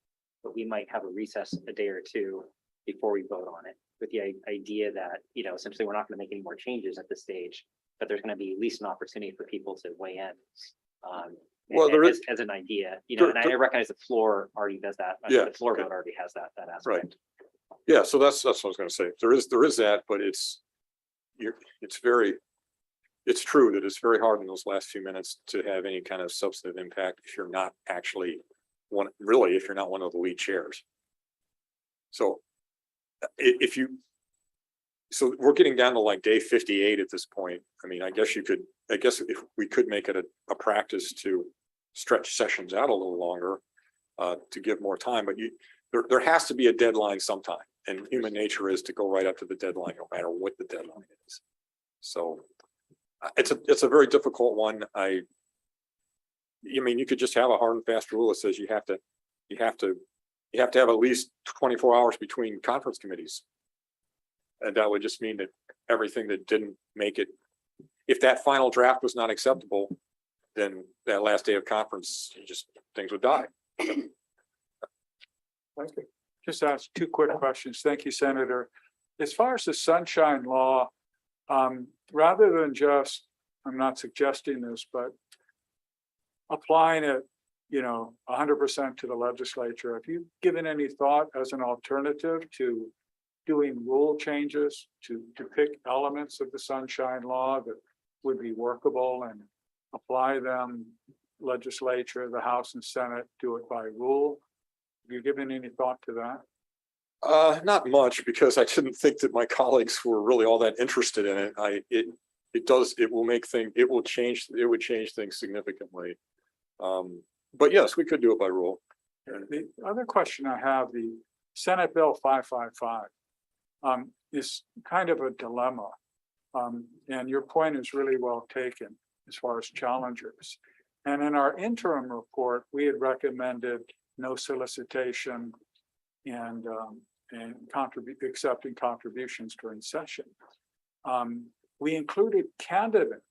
but we might have a recess a day or two before we vote on it, with the idea that, essentially we're not going to make any more changes at this stage, but there's going to be at least an opportunity for people to weigh in. Well, there is as an idea, and I recognize the floor already does that. Yeah, the floor vote already has that aspect. Right. Yeah, so that's what I was going to say. There is that, but it's true that it's very hard in those last few minutes to have any kind of substantive impact if you're not actually if you're not one of the lead chairs. So so we're getting down to like day 58 at this point. I mean, I guess if we could make it a practice to stretch sessions out a little longer to give more time, but there has to be a deadline sometime, and human nature is to go right up to the deadline, no matter what the deadline is. So it's a very difficult one. I mean, you could just have a hard and fast rule that says you have to have at least 24 hours between conference committees. And that would just mean that everything that didn't make it, if that final draft was not acceptable, then that last day of conference, things would die. Thank you. Just ask 2 quick questions. Thank you, Senator. As far as the sunshine law, rather than just, I'm not suggesting this, but applying it, 100% to the legislature, have you given any thought as an alternative to doing rule changes to pick elements of the sunshine law that would be workable and apply them, legislature, the House and Senate, do it by rule? Have you given any thought to that? Not much, because I didn't think that my colleagues were really all that interested in it. It would change things significantly. But yes, we could do it by rule. The other question I have, the Senate Bill 555 is kind of a dilemma. And your point is really well taken as far as challengers. And in our interim report, we had recommended no solicitation and accepting contributions during session. We included candidate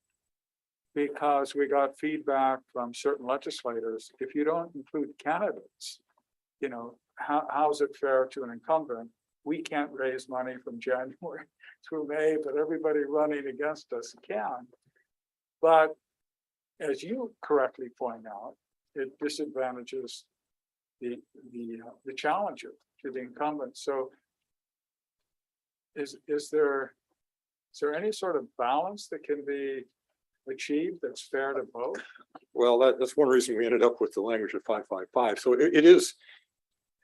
because we got feedback from certain legislators. If you don't include candidates, how's it fair to an incumbent? We can't raise money from January through May, but everybody running against us can. But as you correctly point out, it disadvantages the challenger to the incumbent. So is there any sort of balance that can be achieved that's fair to both? Well, that's one reason we ended up with the language of 555. So it is,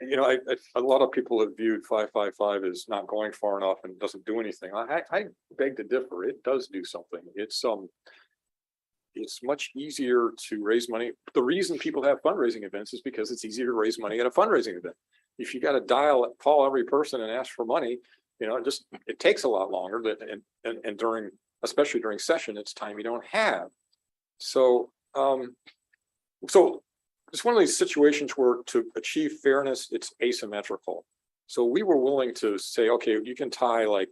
you know, a lot of people have viewed 555 as not going far enough and doesn't do anything. I beg to differ. It does do something. It's much easier to raise money. The reason people have fundraising events is because it's easier to raise money at a fundraising event. If you got to call every person and ask for money, you know, it takes a lot longer. And during, especially during session, it's time you don't have. So, so it's one of these situations where to achieve fairness, it's asymmetrical. So we were willing to say, okay, you can tie like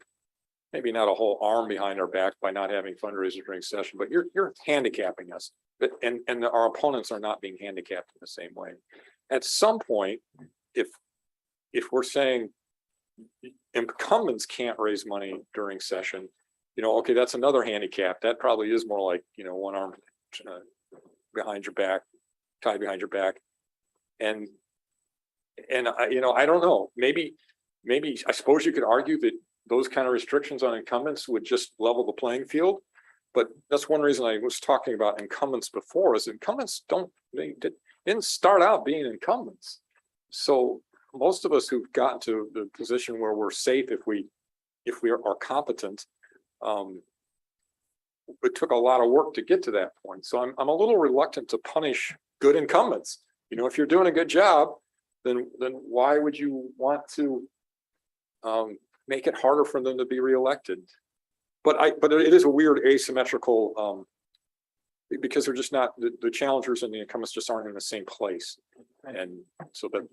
maybe not a whole arm behind our back by not having fundraisers during session, but you're handicapping us. But and our opponents are not being handicapped in the same way. At some point, if we're saying incumbents can't raise money during session, you know, okay, that's another handicap. That probably is more like, you know, one arm behind your back, tied behind your back. And you know, I don't know, maybe I suppose you could argue that those kind of restrictions on incumbents would just level the playing field. But that's one reason I was talking about incumbents before, is incumbents didn't start out being incumbents. So most of us who've gotten to the position where we're safe if we are competent, it took a lot of work to get to that point. So I'm a little reluctant to punish good incumbents. You know, if you're doing a good job, then why would you want to make it harder for them to be reelected? But it is a weird asymmetrical, because they're just not, the challengers and the incumbents just aren't in the same place. And so that.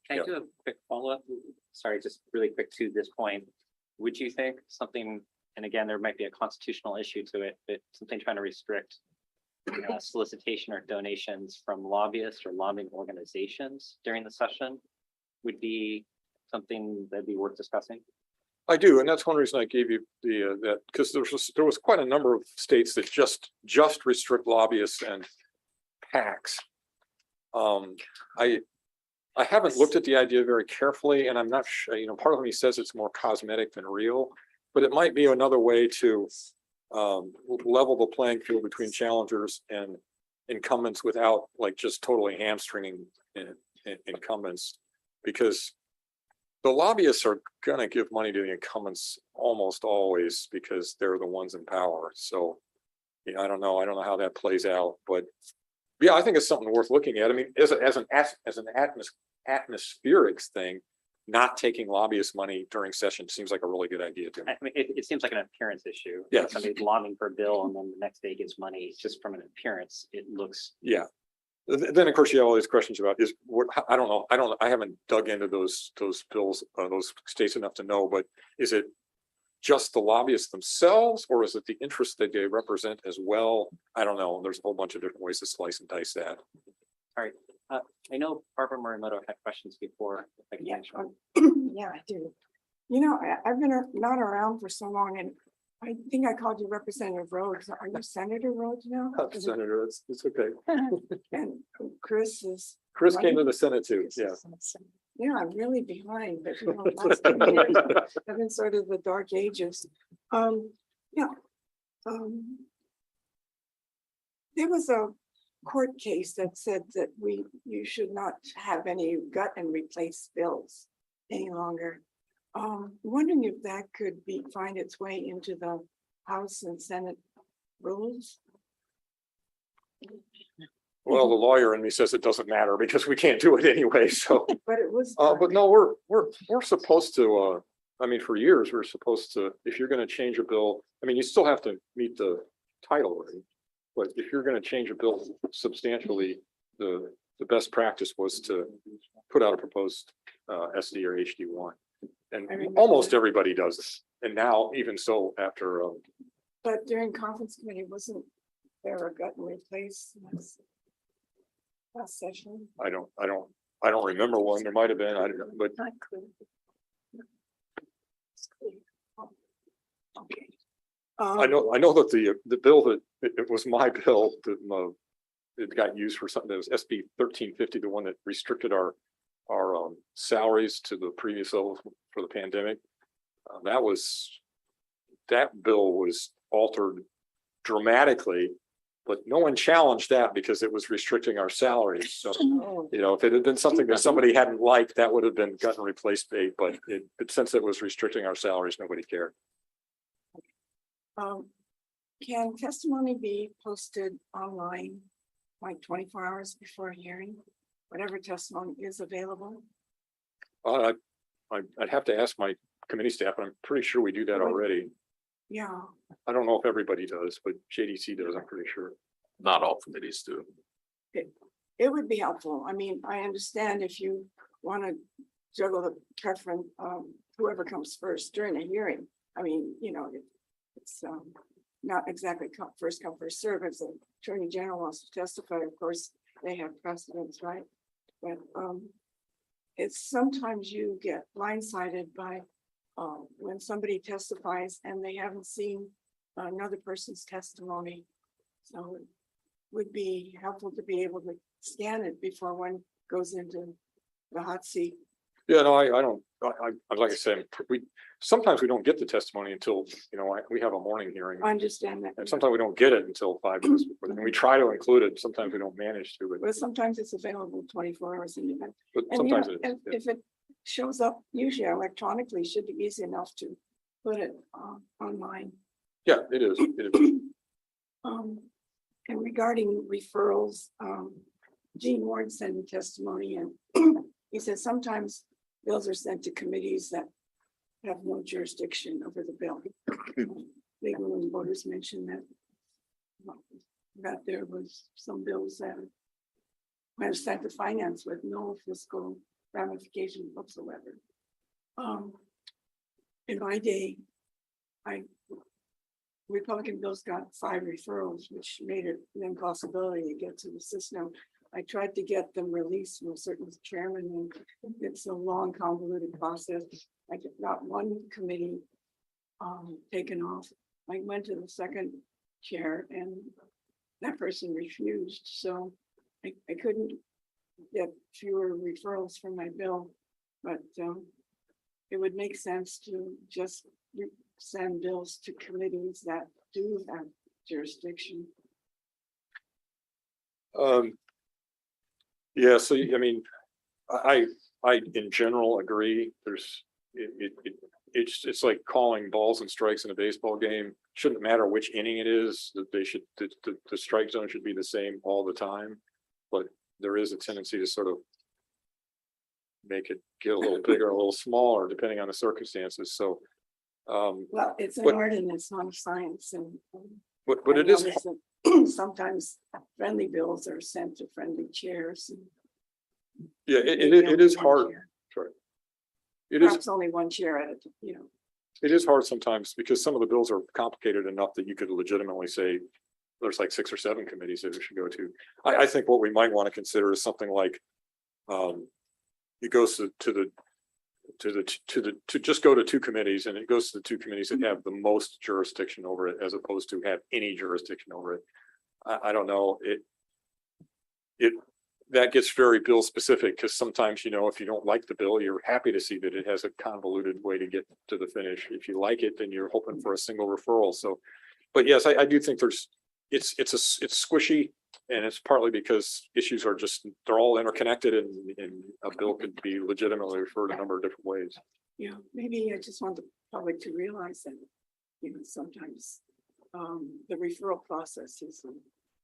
Can I do a quick follow-up? Sorry, just really quick to this point. Would you think something, and again, there might be a constitutional issue to it, but something trying to restrict solicitation or donations from lobbyists or lobbying organizations during the session would be something that'd be worth discussing? I do, and that's one reason I gave you the that, because there was quite a number of states that just restrict lobbyists and PACs. I haven't looked at the idea very carefully, and I'm not sure, you know, part of me says it's more cosmetic than real, but it might be another way to level the playing field between challengers and incumbents without like just totally hamstringing incumbents, because the lobbyists are going to give money to the incumbents almost always because they're the ones in power. So, you know, I don't know how that plays out, but yeah, I think it's something worth looking at. I mean, as an atmospheric thing, not taking lobbyist money during session seems like a really good idea to me. I mean, it seems like an appearance issue. Yes. Somebody's lobbying for a bill and then the next day gets money. Just from an appearance, it looks. Yeah. Then of course you have all these questions about I don't know. I haven't dug into those bills, those states enough to know, but is it just the lobbyists themselves, or is it the interests that they represent as well? I don't know. There's a whole bunch of different ways to slice and dice that. All right. I know Barbara Morimoto had questions before. If I can Yeah, answer them. yeah, I do. You know, I've been not around for so long, and I think I called you Representative Rhodes. Are you Senator Rhodes now? Senator, it's okay. And Chris Came to the Senate too. Yeah. Yeah, I'm really behind, but you know, last 10 years I've been sort of the dark ages. Yeah. There was a court case that said that you should not have any gut and replace bills any longer. Wondering if that could find its way into the House and Senate rules. Well, the lawyer in me says it doesn't matter because we can't do it anyway. So, but it was. But no, we're supposed to. I mean, for years we're supposed to. If you're going to change a bill, I mean, you still have to meet the title, right? But if you're going to change a bill substantially, the best practice was to put out a proposed SD or HD1. And almost everybody does this. And now, even so, after. But during conference committee, wasn't there a gut and replace last session? I don't remember one. There might have been. I don't know, but. Not clear. Okay. I know that the bill that it was my bill, the it got used for something that was SB 1350, the one that restricted our salaries to the previous levels for the pandemic. That bill was altered dramatically, but no one challenged that because it was restricting our salaries. So, you know, if it had been something that somebody hadn't liked, that would have been gut and replace bait, but since it was restricting our salaries, nobody cared. Can testimony be posted online like 24 hours before a hearing? Whatever testimony is available? I'd have to ask my committee staff, but I'm pretty sure we do that already. Yeah, I don't know if everybody does, but JDC does, I'm pretty sure. Not all committees do. it would be helpful. I mean, I understand if you want to juggle the preference, whoever comes first during a hearing. I mean, you know, it's not exactly first come, first serve. If the Attorney General wants to testify, of course, they have precedence, right? But it's sometimes you get blindsided by when somebody testifies and they haven't seen another person's testimony. So it would be helpful to be able to scan it before one goes into the hot seat. Yeah, no, I don't, like I said, sometimes we don't get the testimony until, you know, we have a morning hearing. I understand that. And sometimes we don't get it until 5 minutes before, and we try to include it. Sometimes we don't manage to, But sometimes it's available 24 hours in advance. but And you know, sometimes it is. if it shows up usually electronically, it should be easy enough to put it online. Yeah, it is. It is. And regarding referrals, Gene Ward sent me testimony and he said sometimes bills are sent to committees that have no jurisdiction over the bill. Legal and voters mentioned that there was some bills that were sent to finance with no fiscal ramification whatsoever. In my day, Republican bills got 5 referrals, which made it an impossibility to get to the system. I tried to get them released from a certain chairman, and it's a long, convoluted process. I got one committee taken off. I went to the second chair, and that person refused. So I couldn't get fewer referrals from my bill, but it would make sense to just send bills to committees that do have jurisdiction. Yeah, so I mean, I in general agree. It's like calling balls and strikes in a baseball game. Shouldn't matter which inning it is. That they should the strike zone should be the same all the time. But there is a tendency to sort of make it get a little bigger, a little smaller, depending on the circumstances. So, well, it's an art and it's not a science, and but it is. Sometimes friendly bills are sent to friendly chairs. Yeah, it is hard. Sorry. It is. Perhaps only one chair at a, you know. It is hard sometimes because some of the bills are complicated enough that you could legitimately say there's like 6 or 7 committees that it should go to. I think what we might want to consider is something like it goes to just go to 2 committees, and it goes to the 2 committees that have the most jurisdiction over it, as opposed to have any jurisdiction over it. I don't know, that gets very bill specific, because sometimes, you know, if you don't like the bill, you're happy to see that it has a convoluted way to get to the finish. If you like it, then you're hoping for a single referral. So, but yes, I do think it's squishy, and it's partly because issues are they're all interconnected, and a bill could be legitimately referred a number of different ways. Yeah, maybe I just want the public to realize that, you know, sometimes the referral process is a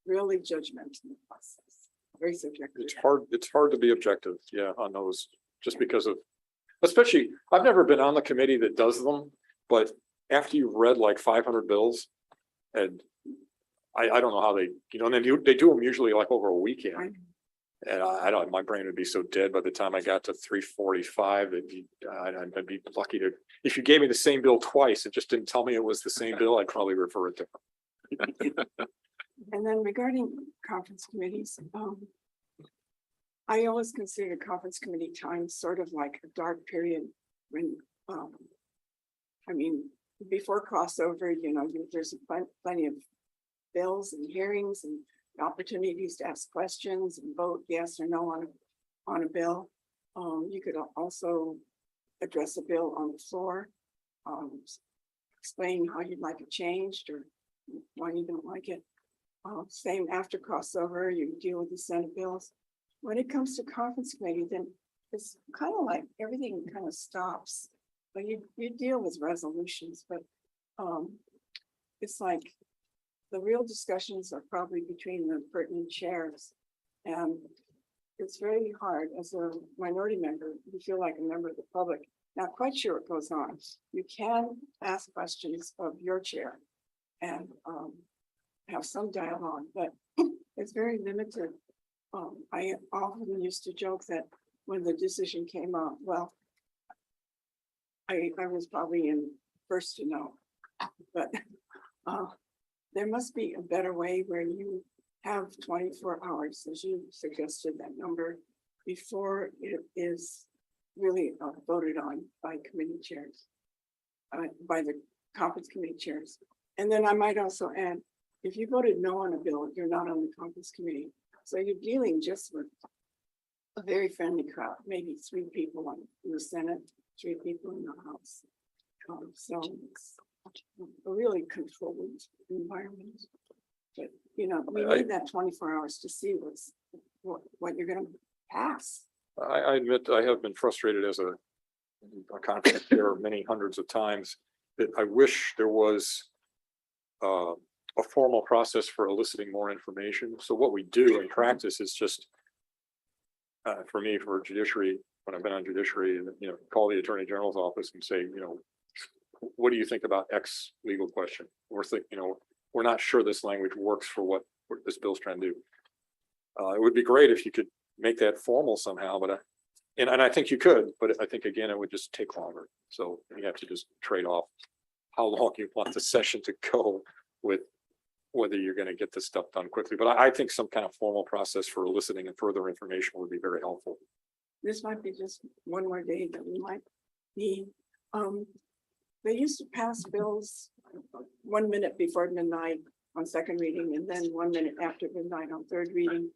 really judgmental process, very subjective. It's hard to be objective, yeah, on those, just because of, especially, I've never been on the committee that does them, but after you've read like 500 bills, and I don't know how they, you know, and then they do them usually like over a weekend. And I don't, my brain would be so dead by the time I got to 345 that I'd be lucky to, if you gave me the same bill twice, it just didn't tell me it was the same bill, I'd probably refer it to. And then regarding conference committees, I always consider conference committee time sort of like a dark period when, I mean, before crossover, you know, there's plenty of bills and hearings, and opportunities to ask questions and vote yes or no on a bill. You could also address a bill on the floor, explain how you'd like it changed or why you don't like it. Same after crossover, you deal with the Senate bills. When it comes to conference committee, then it's kind of like everything kind of stops. But you deal with resolutions, but it's like the real discussions are probably between the pertinent chairs. And it's very hard as a minority member, you feel like a member of the public, not quite sure what goes on. You can ask questions of your chair and have some dialogue, but it's very limited. I often used to joke that when the decision came out, well, I was probably in first to know, but there must be a better way where you have 24 hours, as you suggested that number, before it is really voted on by committee chairs, by the conference committee chairs. And then I might also add, if you voted no on a bill, you're not on the conference committee. So you're dealing just with a very friendly crowd, maybe 3 people in the Senate, 3 people in the House. So it's a really controlled environment. But, you know, we need that 24 hours to see what you're going to pass. I admit I have been frustrated as a conference chair many hundreds of times that I wish there was a formal process for eliciting more information. So what we do in practice is just, for me, for judiciary, when I've been on judiciary, and call the Attorney General's office and say, what do you think about X legal question? We're not sure this language works for what this bill's trying to do. It would be great if you could make that formal somehow, but and I think you could, but I think again it would just take longer. So you have to just trade off how long you want the session to go with whether you're going to get this stuff done quickly. But I think some kind of formal process for eliciting and further information would be very helpful. This might be just one more day that we might need. They used to pass bills 1 minute before midnight on second reading, and then 1 minute after midnight on third reading.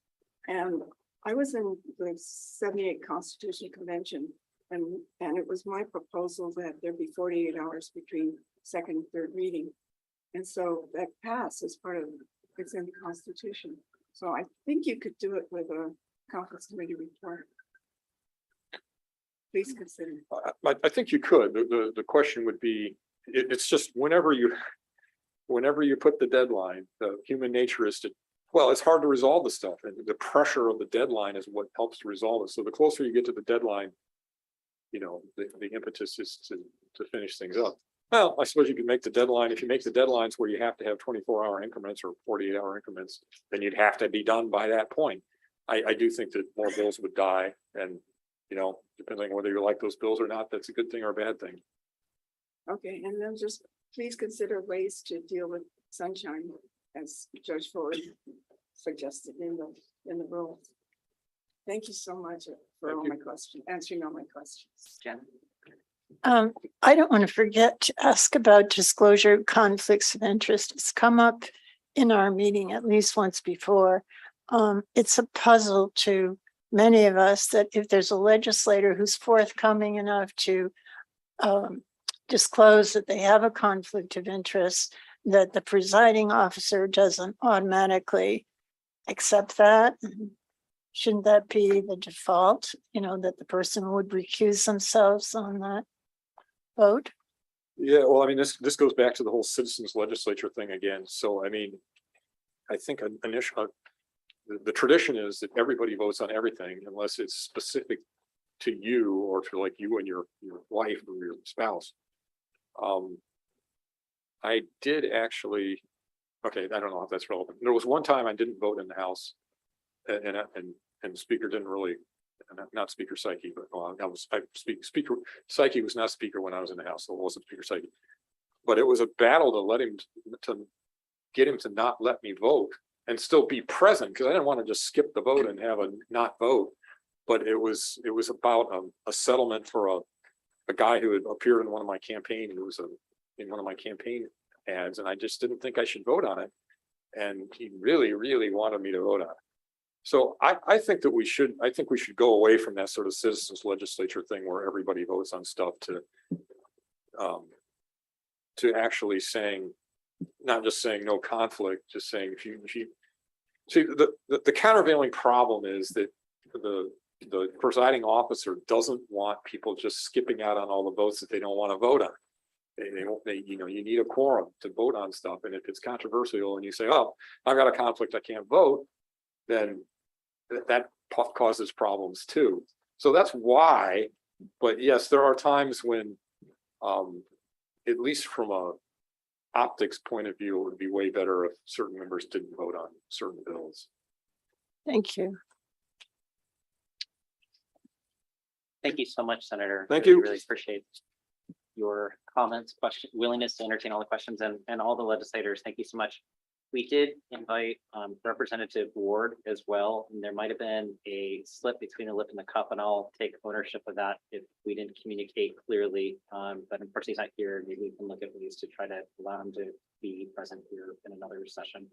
And I was in the 78 Constitutional Convention, and it was my proposal that there be 48 hours between second and third reading. And so that passed as part of it's in the Constitution. So I think you could do it with a conference committee report. Please consider. I think you could. The question would be, it's just whenever you put the deadline, the human nature is to, well, it's hard to resolve the stuff, and the pressure of the deadline is what helps to resolve it. So the closer you get to the deadline, the impetus is to finish things up. Well, I suppose you could make the deadline. If you make the deadlines where you have to have 24-hour increments or 48-hour increments, then you'd have to be done by that point. I do think that more bills would die, and depending on whether you like those bills or not, that's a good thing or a bad thing. Okay, and then just please consider ways to deal with sunshine, as Judge Fuller suggested in the rules. Thank you so much for all my questions, answering all my questions. Jen? I don't want to forget to ask about disclosure conflicts of interest. It's come up in our meeting at least once before. It's a puzzle to many of us that if there's a legislator who's forthcoming enough to disclose that they have a conflict of interest, that the presiding officer doesn't automatically accept that. Shouldn't that be the default, that the person would recuse themselves on that vote? Yeah, well, I mean, this goes back to the whole citizens legislature thing again. So, I mean, I think the tradition is that everybody votes on everything unless it's specific to you or to like you and your wife or your spouse. I did actually, okay, I don't know if that's relevant. There was one time I didn't vote in the House, and the speaker didn't really, not Speaker Psyche, but Speaker Psyche was not speaker when I was in the House, so it wasn't Speaker Psyche. But it was a battle to get him to not let me vote and still be present, because I didn't want to just skip the vote and have a not vote. But it was about a settlement for a guy who had appeared in one of my campaign. It was in one of my campaign ads, and I just didn't think I should vote on it. and he really, really wanted me to vote on it. So I think we should go away from that sort of citizens legislature thing where everybody votes on stuff to actually saying, not just saying no conflict, just saying if you see the countervailing problem is that the presiding officer doesn't want people just skipping out on all the votes that they don't want to vote on. You need a quorum to vote on stuff. And if it's controversial and you say, oh, I've got a conflict, I can't vote, then that causes problems too. So that's why, but yes, there are times when, at least from a optics point of view, it would be way better if certain members didn't vote on certain bills. Thank you. Thank you so much, Senator. Thank Really, you. Really appreciate your comments, willingness to entertain all the questions, and all the legislators. Thank you so much. We did invite Representative Ward as well, and there might have been a slip between the lip and the cup, and I'll take ownership of that if we didn't communicate clearly. But unfortunately, he's not here. Maybe we can look at ways to try to allow him to be present here in another session.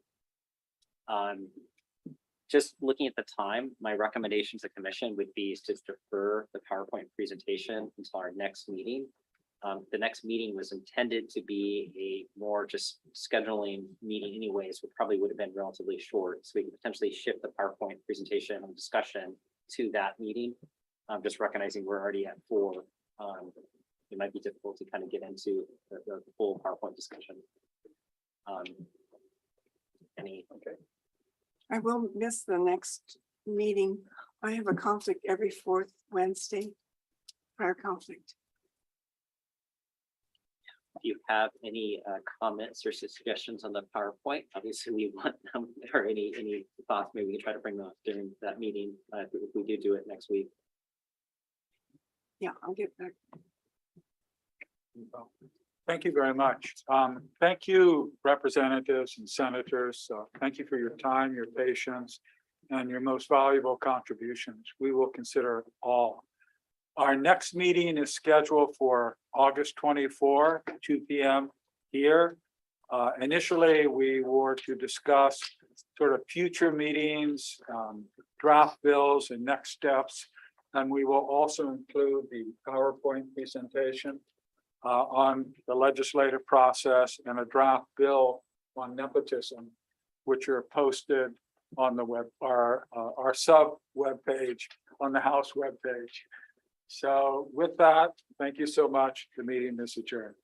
Just looking at the time, my recommendation to the commission would be to defer the PowerPoint presentation until our next meeting. The next meeting was intended to be a more just scheduling meeting anyways, which probably would have been relatively short. So we could potentially shift the PowerPoint presentation and discussion to that meeting. Just recognizing we're already at 4. It might be difficult to kind of get into the full PowerPoint discussion. Okay. I will miss the next meeting. I have a conflict every 4th Wednesday, prior conflict. If you have any comments or suggestions on the PowerPoint, obviously we want them, or any thoughts, maybe we can try to bring those during that meeting if we do it next week. Yeah, I'll get back. Thank you very much. Thank you, representatives and senators. Thank you for your time, your patience, and your most valuable contributions. We will consider all. Our next meeting is scheduled for August 24, 2 p.m. here. Initially, we were to discuss sort of future meetings, draft bills, and next steps. And we will also include the PowerPoint presentation on the legislative process and a draft bill on nepotism, which are posted on the web, our sub web page on the House web page. So with that, thank you so much. The meeting is adjourned.